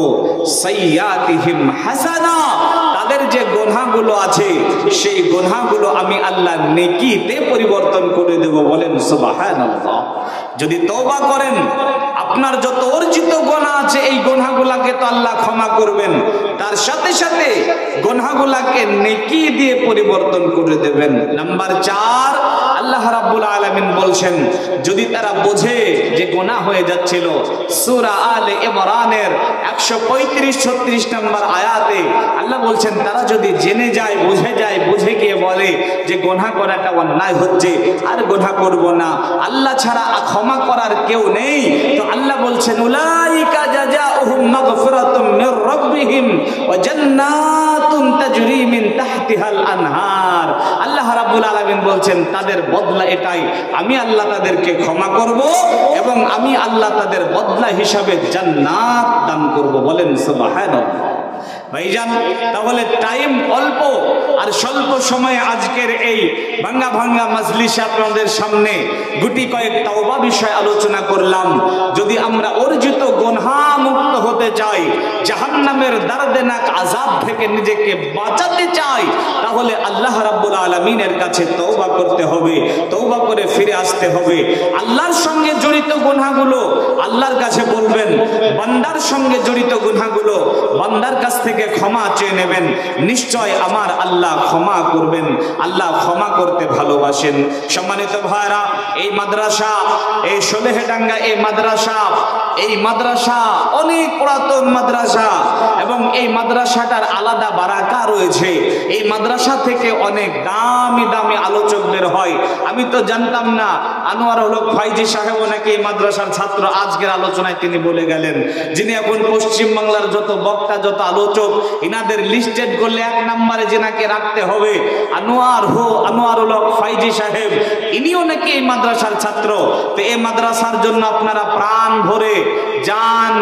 সাইয়্যাতিহিম হাসানা, তাদের যে গুনাহগুলো আছে সেই গুনাহগুলো আমি আল্লাহ নেকিতে পরিবর্তন করে দেব। বলেন সুবহানাল্লাহ। যদি তওবা করেন, আপনার যত অর্জিত গুনাহ আছে এই গুনাহগুলোকে তো আল্লাহ ক্ষমা করবেন, তার সাথে সাথে গুনাহগুলোকে নেকি দিয়ে পরিবর্তন করে দেবেন। নাম্বার 4, আল্লাহ রাব্বুল আলামিন বলছেন যদি তারা বোঝে যে গুনাহ হয়ে যাচ্ছিল, সূরা আলে ইমরানের 135-36 নম্বর আয়াতে আল্লাহ বলছেন তারা যদি জেনে যায়, বুঝে গিয়ে বলে যে গুনাহ করাটা অন্যায় হচ্ছে, আর গুনাহ করব না, আল্লাহ ছাড়া ক্ষমা করার কেউ নেই, তো আল্লাহ বলছেন উলাইকা জাযাউহুম মাগফিরাতুম মির রাব্বিহিম ওয়া জান্নাতুন তাজরি মিন তাহতিহাল আনহার। আল্লাহ রাব্বুল আলামিন বলছেন তাদের বদলা এটাই, আমি আল্লাহ তাদেরকে ক্ষমা করব এবং আমি আল্লাহ তাদের বদলা হিসাবে জান্নাত দান করব। বলেন সুবহানাল্লাহ। ভাইজান, তাহলে টাইম অল্প আর স্বল্প সময়ে আজকের এই ভাঙ্গা মাজলিসে আপনাদের সামনে গুটি কয়েক তাওবা বিষয় আলোচনা করলাম। যদি আমরা অর্জিত গুনাহ মুক্ত হতে চাই, জাহান্নামের দর্দনাক আযাব থেকে নিজেকে বাঁচাতে চাই, তাহলে আল্লাহ রাব্বুল আলামিনের কাছে তওবা করতে হবে, তওবা করে ফিরে আসতে হবে। আল্লাহর সঙ্গে জড়িত গুনাহগুলো আল্লাহর কাছে বলবেন, বান্দার সঙ্গে জড়িত গুনাহগুলো বান্দার কাছ থেকে ক্ষমা চেয়ে নেবেন। নিশ্চয় আমার আল্লাহ ক্ষমা করবেন, আল্লাহ ক্ষমা করতে ভালোবাসেন। সম্মানিত ভাইরা, এই মাদ্রাসা, এই সোলেহেডাঙ্গা এই মাদ্রাসা অনেক পুরাতন মাদ্রাসা এবং এই মাদ্রাসাটার আলাদা বারাকা রয়েছে। এই মাদ্রাসা থেকে অনেক দামি দামি আলোচক বের হয়। আমি তো জানতাম না আনোয়ার হক ফাইজি সাহেব নাকি এই মাদ্রাসার ছাত্র। আজকের আলোচনায় তিনি বলে গেলেন, যিনি এখন পশ্চিম বাংলার যত বক্তা, যত আলোচক, ইনাদের লিস্টেড করলে 1 নম্বরে যেনাকে রাখতে হবে আনোয়ার হক ফাইজি সাহেব, ইনিও নাকি এই মাদ্রাসার ছাত্র। তো এই মাদ্রাসার জন্য আপনারা প্রাণ ভরে, জান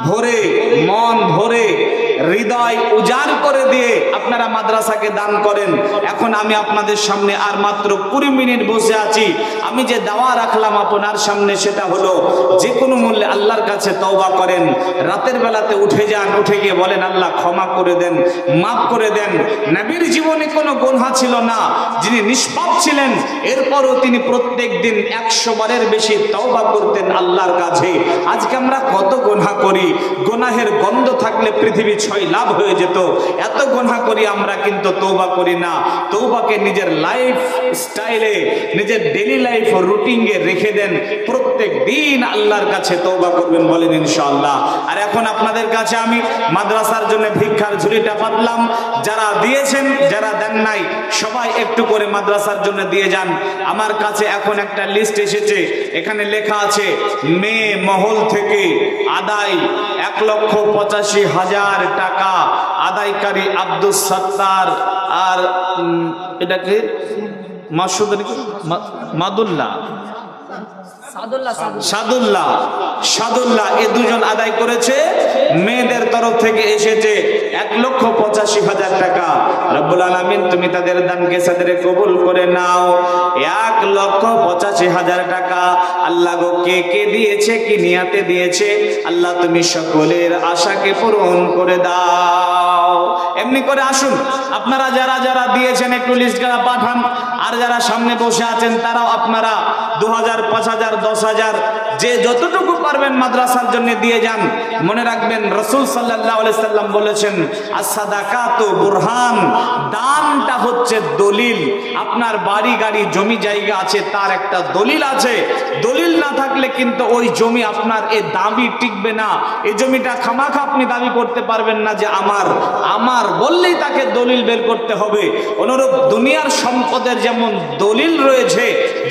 ভরে, মন ভরে, হৃদয় উজাড় করে দিয়ে আপনারা মাদ্রাসাকে দান করেন। এখন আমি আপনাদের সামনে আর মাত্র 20 মিনিট বসে আছি। আমি যে দাওয়া রাখলাম আপনার সামনে সেটা হলো যে কোনো মূল্যে আল্লাহর কাছে তওবা করেন। রাতের বেলাতে উঠে যান, উঠে গিয়ে বলেন আল্লাহ ক্ষমা করে দেন, মাফ করে দেন। নবীর জীবনে কোনো গুনাহ ছিল না, যিনি নিষ্পাপ ছিলেন, এরপরও তিনি প্রত্যেক দিন 100 বারের বেশি তওবা করতেন আল্লাহর কাছে। আজকে আমরা কত গুনাহ করি, গুনাহের গন্ধ থাকলে পৃথিবী 6 লাভ হয়ে যেত। এত গুনাহ করি আমরা, কিন্তু তওবা করি না। তওবাকে নিজের লাইফ স্টাইলে, নিজের ডেইলি লাইফ রুটিনে রেখে দেন। প্রত্যেক দিন আল্লাহর কাছে তওবা করবেন, বলেন ইনশাআল্লাহ। আর এখন আপনাদের কাছে আমি মাদ্রাসার জন্য ভিক্ষার ঝুড়িটা পাতলাম। যারা দিয়েছেন, যারা দেন নাই, সবাই একটু করে মাদ্রাসার জন্য দিয়ে যান। আমার কাছে এখন একটা লিস্ট এসেছে, এখানে লেখা আছে মেয়ে মহল থেকে আদায় 1,85,000 টাকা, আদায়কারী আব্দুস সত্তার আর এটাকে সাদুল্লাহ, এই দুজন আদায় করেছে। মেয়েদের তরফ থেকে এসেছে 1,85,000 টাকা। রব্বুল আলামিন তুমি তাদের দানকে সাদরে কবুল করে নাও। 1,85,000 টাকা আল্লাহ গো, কে কে দিয়েছে, কি নিয়াতে দিয়েছে, আল্লাহ তুমি সকলের আশাকে পূরণ করে দাও। এমনি করে আসুন, আপনারা যারা যারা দিয়েছেন একটু লিস্ট করে পাঠান। আর যারা সামনে বসে আছেন তারাও আপনারা 2,000, 5,000, 10,000 যে যতটুকু পারবেন মাদ্রাসার জন্য দিয়ে যান। মনে রাখবেন রাসূল সাল্লাল্লাহু আলাইহি সাল্লাম বলেছেন as-সাদাকাতু বুরহান, দানটা হচ্ছে দলিল। আপনার বাড়ি গাড়ি জমি জায়গা আছে, তার একটা দলিল আছে। দলিল না থাকলে কিন্তু ওই জমি আপনার এই দাবি টিকবে না। এই জমিটা খামাখা আপনি দাবি করতে পারবেন না যে আমার বললেই তাকে দলিল বের করতে হবে। অনুরূপ দুনিয়ার সম্পদের যেমন দলিল রয়েছে,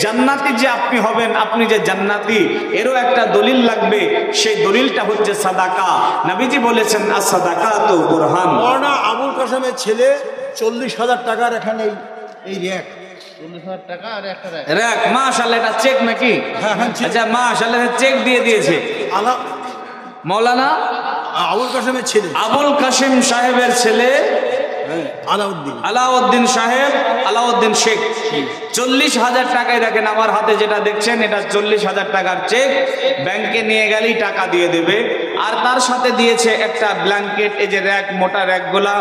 জান্নাতি যে আপনি হবেন, আপনি যে জান্নাতি, এরও একটা দলিল লাগবে। সেই দলিলটা হচ্ছে সাদাকা। নবীজি বলেছেন as-সাদাকাতু বুরহান। মওলানা আবুল কাসেমের ছেলে 40,000 টাকার এখানে এই র‍্যাক, 40,000 টাকা আর একটা র‍্যাক। মাশাআল্লাহ, এটা চেক নাকি? হ্যাঁ, চেক। আচ্ছা, মাশাআল্লাহ, চেক দিয়ে দিয়েছে মৌলানা আবুল কাসেমের ছেলে, আবুল কাসেম সাহেবের ছেলে আলাউদ্দিন সাহেব, আলাউদ্দিন শেখ। 40,000 টাকায় দেখেন আমার হাতে যেটা দেখছেন, এটা 40,000 টাকার চেক। ব্যাংকে নিয়ে গেলেই টাকা দিয়ে দেবে। আর তার সাথে দিয়েছে একটা ব্ল্যাঙ্কেট, এই যে র্যাক, মোটা র্যাকগুলা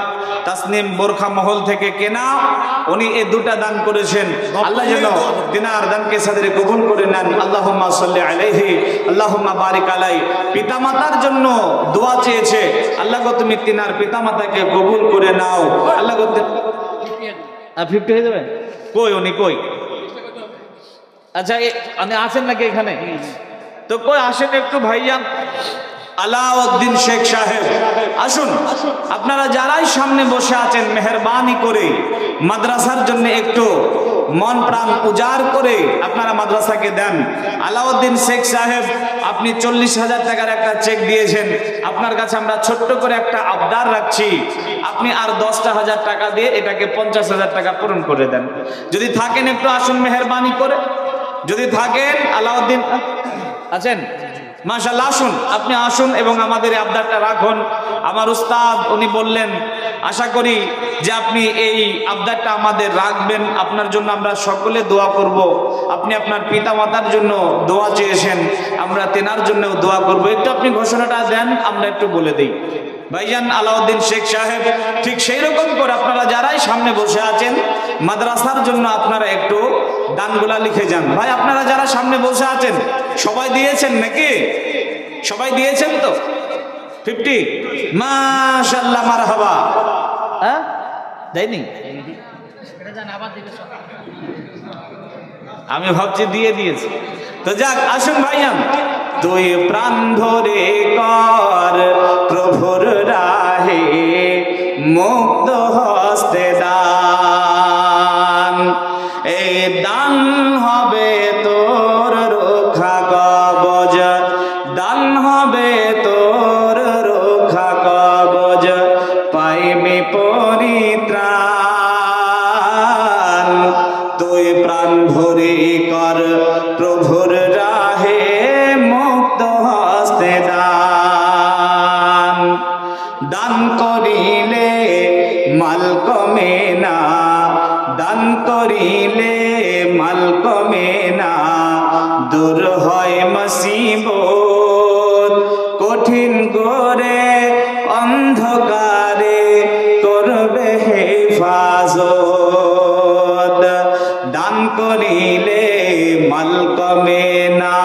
তাসনিম বোরখা মহল থেকে কেনা, উনি এই দুটা দান করেছেন। আল্লাহ যেন দিনার দানকে সাদরে কবুল করে নেন। আল্লাহুম্মা সাল্লি আলাইহি আল্লাহুম্মা বারিক আলাই। পিতামাতার জন্য দোয়া চেয়েছে, আল্লাহ গো তুমি তিনার পিতামাতাকে কবুল করে নাও। আল্লাহ গো 50 হয়ে যাবে। কই উনি কই? আচ্ছা আপনি আছেন নাকি এখানে? তো কই আসেন একটু ভাইজান। আলাউদ্দিন শেখ সাহেব আসুন। আপনারা যারাই সামনে বসে আছেন মেহেরবানি করে মাদ্রাসার জন্য একটু মন প্রাণ উজাড় করে আপনারা মাদ্রাসাকে দেন। আলাউদ্দিন শেখ সাহেব আপনি 40,000 টাকার একটা চেক দিয়েছেন, আপনার কাছে আমরা ছোট্ট করে একটা আবদার রাখছি, আপনি আর 10,000 টাকা দিয়ে এটাকে 50,000 টাকা পূরণ করে দেন। যদি থাকেন একটু আসুন মেহেরবানি করে, যদি থাকেন। আলাউদ্দিন আছেন? মাশাআল্লাহ আসুন, আপনি আসুন এবং আমাদের এই আবদারটা রাখুন। আমার উস্তাদ উনি বললেন, আশা করি যে আপনি এই আবদারটা আমাদের রাখবেন। আপনার জন্য আমরা সকলে দোয়া করব। আপনি আপনার পিতা মাতার জন্য দোয়া চেয়েছেন, আমরা তেনার জন্যও দোয়া করব। একটু আপনি ঘোষণাটা দেন, আমরা একটু বলে দিই। ভাইজান আলাউদ্দিন শেখ সাহেব ঠিক সেই রকম করে আপনারা যারাই সামনে বসে আছেন মাদ্রাসার জন্য আপনারা একটু দানগুলা লিখে যান। ভাই আপনারা যারা সামনে বসে আছেন সবাই দিয়েছেন নাকি? সবাই দিয়েছেন তো? 50? মাশাআল্লাহ, মারহাবা। হ্যাঁ দেয়নি? আমি ভাবছি দিয়ে দিয়েছি। তো যাক, আসুন ভাইজান। তুই প্রাণ ধরে কর প্রভুর রাহে মুক্ত হস্তে দান, এই দান হবে তোর রক্ষা কবচ, দান হবে তোর রক্ষা কবচ, পাইবি পরিত্রাণ। তুই প্রাণ ভরে কর প্রভুর রাহে মুক্ত হস্তে দান, দান করিলে মাল কমে না, দান করিলে মাল কমে না, দূর হয় মুসিবত কঠিন করে অন্ধকারে করবে হেফাজত। দান করিলে মাল কমে না,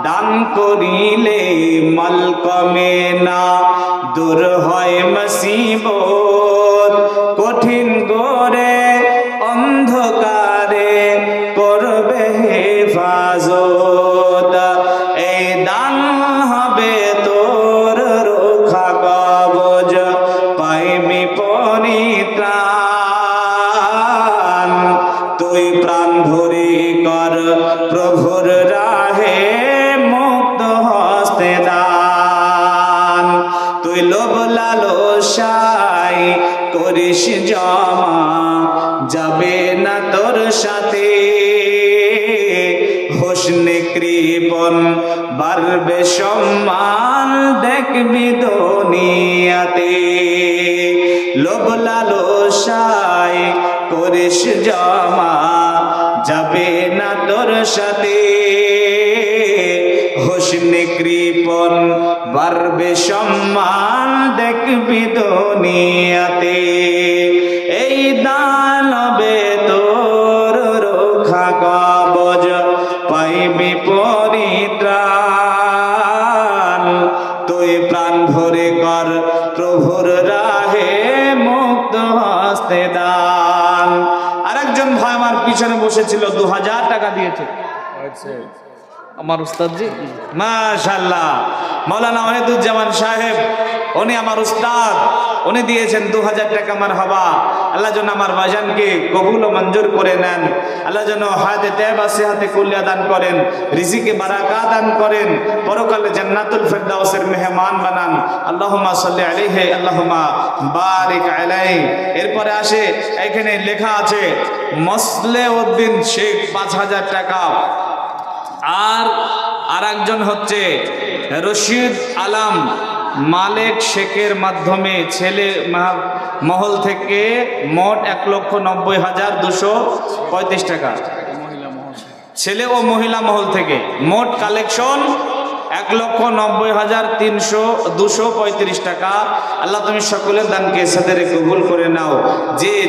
দান করিলে মাল কমে না, দূর হয় মুসিবত কঠিন করে অন্ধকারে করবে হেফাজত। এই দান হবে তোর রক্ষা কবচ, পাইবি পরিত্রাণ। তুই প্রাণ ভরে কর প্রভুর রাহে মুক্ত হস্তে দান। তুই লোভ লালসাই করিস জমা, যাবে না তোর সাথে হোসনে কৃপণ, বাড়বে সম্মান দেখবি দুনিয়াতে। লোভ লালসাই করিস জমা, যাবে না তোর সাথে হোসনে কৃপণ, বাড়বে সম্মান দেখবি দুনিয়াতে। এই দান হবে তোর রক্ষা কবচ, পাইবি পরিত্রাণ। তুই প্রাণ ভরে কর প্রভুর রাহে মুক্ত হস্তে দান। আরেকজন ভাই আমার পিছনে বসেছিল, 2000 টাকা দিয়েছে আমার উস্তাদজি। মাশাআল্লাহ, মাওলানা ওয়াহিদুজ্জামান সাহেব উনি আমার উস্তাদ, উনি দিয়েছেন 2000 টাকা। মারহাবা। আল্লাহ যেন আমার ভাইজানকে কবুল ও মঞ্জুর করে নেন। আল্লাহ যেন হায়াতে তাইয়্যিবা সিহাতে কুল্লিয়া দান করেন, রিজিকে বারাকাত দান করেন, পরকালে জান্নাতুল ফিরদাউসের মেহমান বানান। আল্লাহুম্মা সাল্লি আলাইহি আল্লাহুম্মা বারিক আলাইহি। এরপরে আসে, এখানে লেখা আছে মসলেউদ্দিন শেখ 5000 টাকা। আর আরেকজন হচ্ছে রশিদ আলম মালেক শেখের মাধ্যমে ছেলে মহল থেকে মোট 1,90,235 টাকা। ছেলে ও মহিলা মহল থেকে মোট কালেকশন 1,90,300 টাকা। আল্লাহ তুমি সকলের দানকে সাদরে কবুল করে নাও।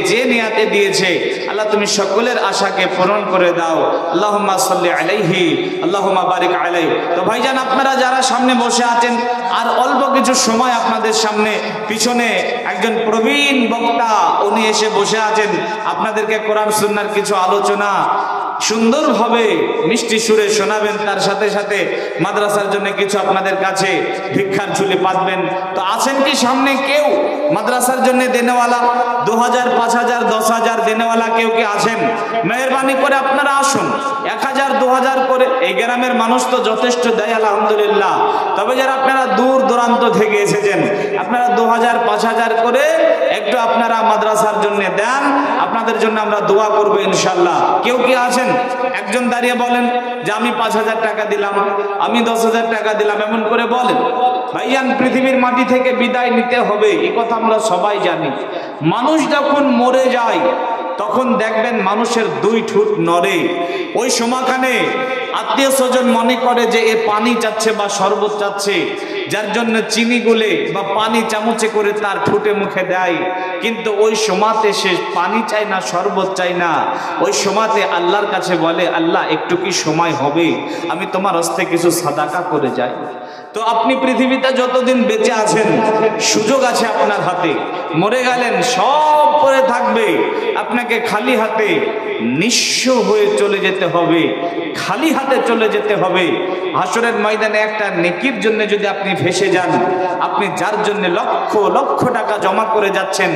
যে নিয়াতে দিয়েছে আল্লাহ তুমি সকলের আশাকে পূরণ করে দাও। আল্লাহুম্মা সাল্লি আলাইহি আল্লাহুম্মা বারিক আলাইহি। তো ভাইজান, আপনারা যারা সামনে বসে আছেন, আর অল্প কিছু সময় আপনাদের সামনে পিছনে একজন প্রবীণ বক্তা উনি এসে বসে আছেন, আপনাদেরকে কোরআন সুন্নাহর কিছু আলোচনা সুন্দরভাবে মিষ্টি সুরে শোনাবেন। তার সাথে সাথে মাদ্রাসার জন্য কিছু আপনাদের কাছে ভিক্ষার ঝুলি পাতবেন। তো আছেন কি সামনে কেউ মাদ্রাসার জন্য দেনেওয়ালা? 2,000, 5,000, 10,000 দেনেওয়ালা কেউ কি আছেন? মেহরবানি করে আপনারা আসুন, 1,000, 2,000 করে। এই গ্রামের মানুষ তো যথেষ্ট দেয় আলহামদুলিল্লাহ। তবে যারা আপনারা দূর দূরান্ত থেকে এসেছেন, আপনারা 2,000, 5,000 করে একটু আপনারা মাদ্রাসার জন্য দেন, আপনাদের জন্য আমরা দোয়া করবো ইনশাল্লাহ। কেউ কি আছেন? একজন দাঁড়িয়ে বলেন যে আমি 5,000 টাকা দিলাম, আমি 10,000 টাকা দিলাম, এমন করে বলেন। ভাইজান, পৃথিবীর মাটি থেকে বিদায় নিতে হবে, এই কথা আমরা সবাই জানি। মানুষ যখন মরে যায় তখন দেখবেন মানুষের 2 ঠোঁট নড়ে। ওই সময়খানে আত্মীয় স্বজন মনে করে যে এ পানি চাচ্ছে বা শরবত চাচ্ছে, যার জন্য চিনি গুলে বা পানি চামচে করে তার ঠোঁটে মুখে দেয়। কিন্তু ওই সময়তে সে পানি চায় না, শরবত চায় না। ওই সময়তে আল্লাহর কাছে বলে, আল্লাহ একটু কি সময় হবে, আমি তোমার হস্তে কিছু সাদাকা করে যাই। তো আপনি পৃথিবীতে যতদিন বেঁচে আছেন সুযোগ আছে আপনার হাতে। মরে গেলেন সব পড়ে থাকবে, আপনাকে খালি হাতে নিঃস্ব হয়ে চলে যেতে হবে, খালি হাতে চলে যেতে হবে। হাসরের ময়দানে একটা নেকির জন্য যদি আপনি ভেসে যান, আপনি যার জন্য লক্ষ লক্ষ টাকা জমা করে যাচ্ছেন,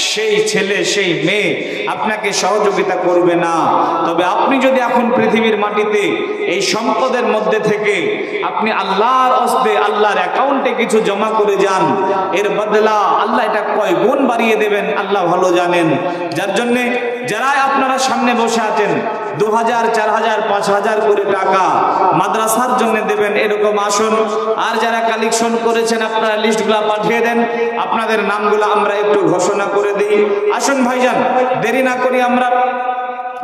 সেই ছেলে সেই মেয়ে আপনাকে সহযোগিতা করবে না। তবে আপনি যদি এখন পৃথিবীর মাটিতে এই সম্পদের মধ্যে থেকে আপনি আল্লাহর হস্তে, আল্লাহর অ্যাকাউন্টে কিছু জমা করে যান, এর বদলা আল্লাহ এটা কয় গুণ বাড়িয়ে দেবেন আল্লাহ ভালো জানেন। যার জন্যে যারা আপনারা সামনে বসে আছেন 2,000, 4,000, 5,000 করে টাকা মাদ্রাসার জন্য দেবেন, এরকম আসুন। আর যারা কালেকশন করেছেন আপনারা লিস্টগুলো পাঠিয়ে দেন, আপনাদের নামগুলো আমরা একটু ঘোষণা করে দিই। আসুন ভাইজান, দেরি না করি আমরা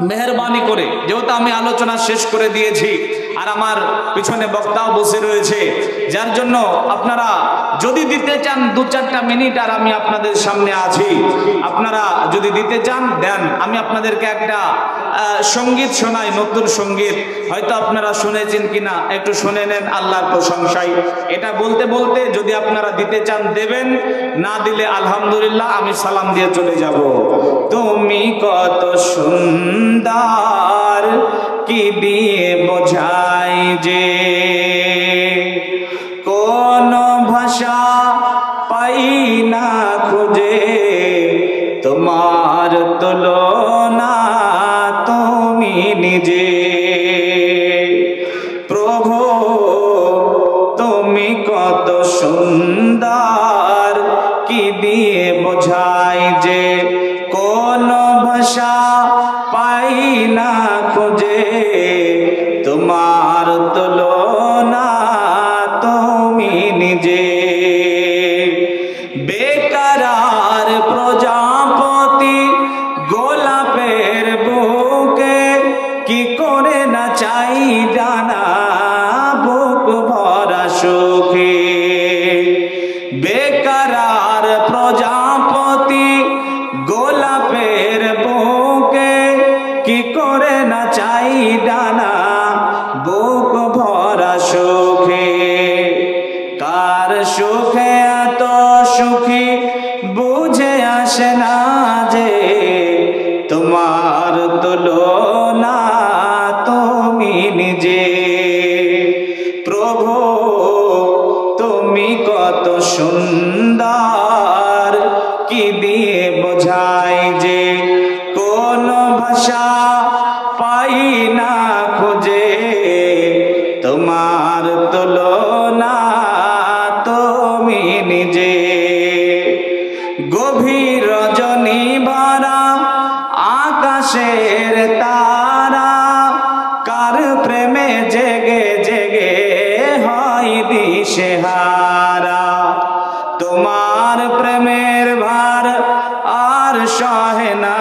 মেহরবানি করে, যেহেতু আমি আলোচনা শেষ করে দিয়েছি আর আমার পিছনে বক্তাও বসে রয়েছে, যার জন্য আপনারা যদি দিতে চান 2-4টা মিনিট আর আমি আপনাদের সামনে আছি, আপনারা যদি দিতে চান দেন। আমি আপনাদেরকে একটা সঙ্গীত শোনাই, নতুন সঙ্গীত, হয়তো আপনারা শুনেছেন কিনা একটু শুনে নেন আল্লাহর প্রশংসায়। এটা বলতে বলতে যদি আপনারা দিতে চান দেবেন, না দিলে আলহামদুলিল্লাহ আমি সালাম দিয়ে চলে যাব। তুমি কত সুন্দর, কি দিয়ে বোঝাই যে, কোন ভাষা পাই না খুঁজে, তোমার তুলনা তুমি নিজে। প্রভু তুমি কত সুন্দর, কি দিয়ে বোঝাই যে, কোন ভাষা পাই না খুঁজে, তোমার তুলনা তুমি নিজে। বেকারার প্রজাপতি গোলাপের বুকে, কি করে না চাই জানা বুক ভরা সুখে। বেকারার প্রজাপতি গোলাপের বুকে, কি করে না চাই ডানা বুক ভরা সুখে। কার সুখে এত সুখী বুঝে আসে না যে, তোমার তুলনা তুমি নিজে। প্রভু তুমি কত সুন্দর, কি দিয়ে বোঝাই যে, কোন ভাষা পাই না খুঁজে, তোমার তুলনা তুমি নিজে। গভীর রজনী ভরা আকাশের তারা, কার প্রেমে জেগে জেগে হয় দিশেহারা। তোমার প্রেমের ভার আর সহে না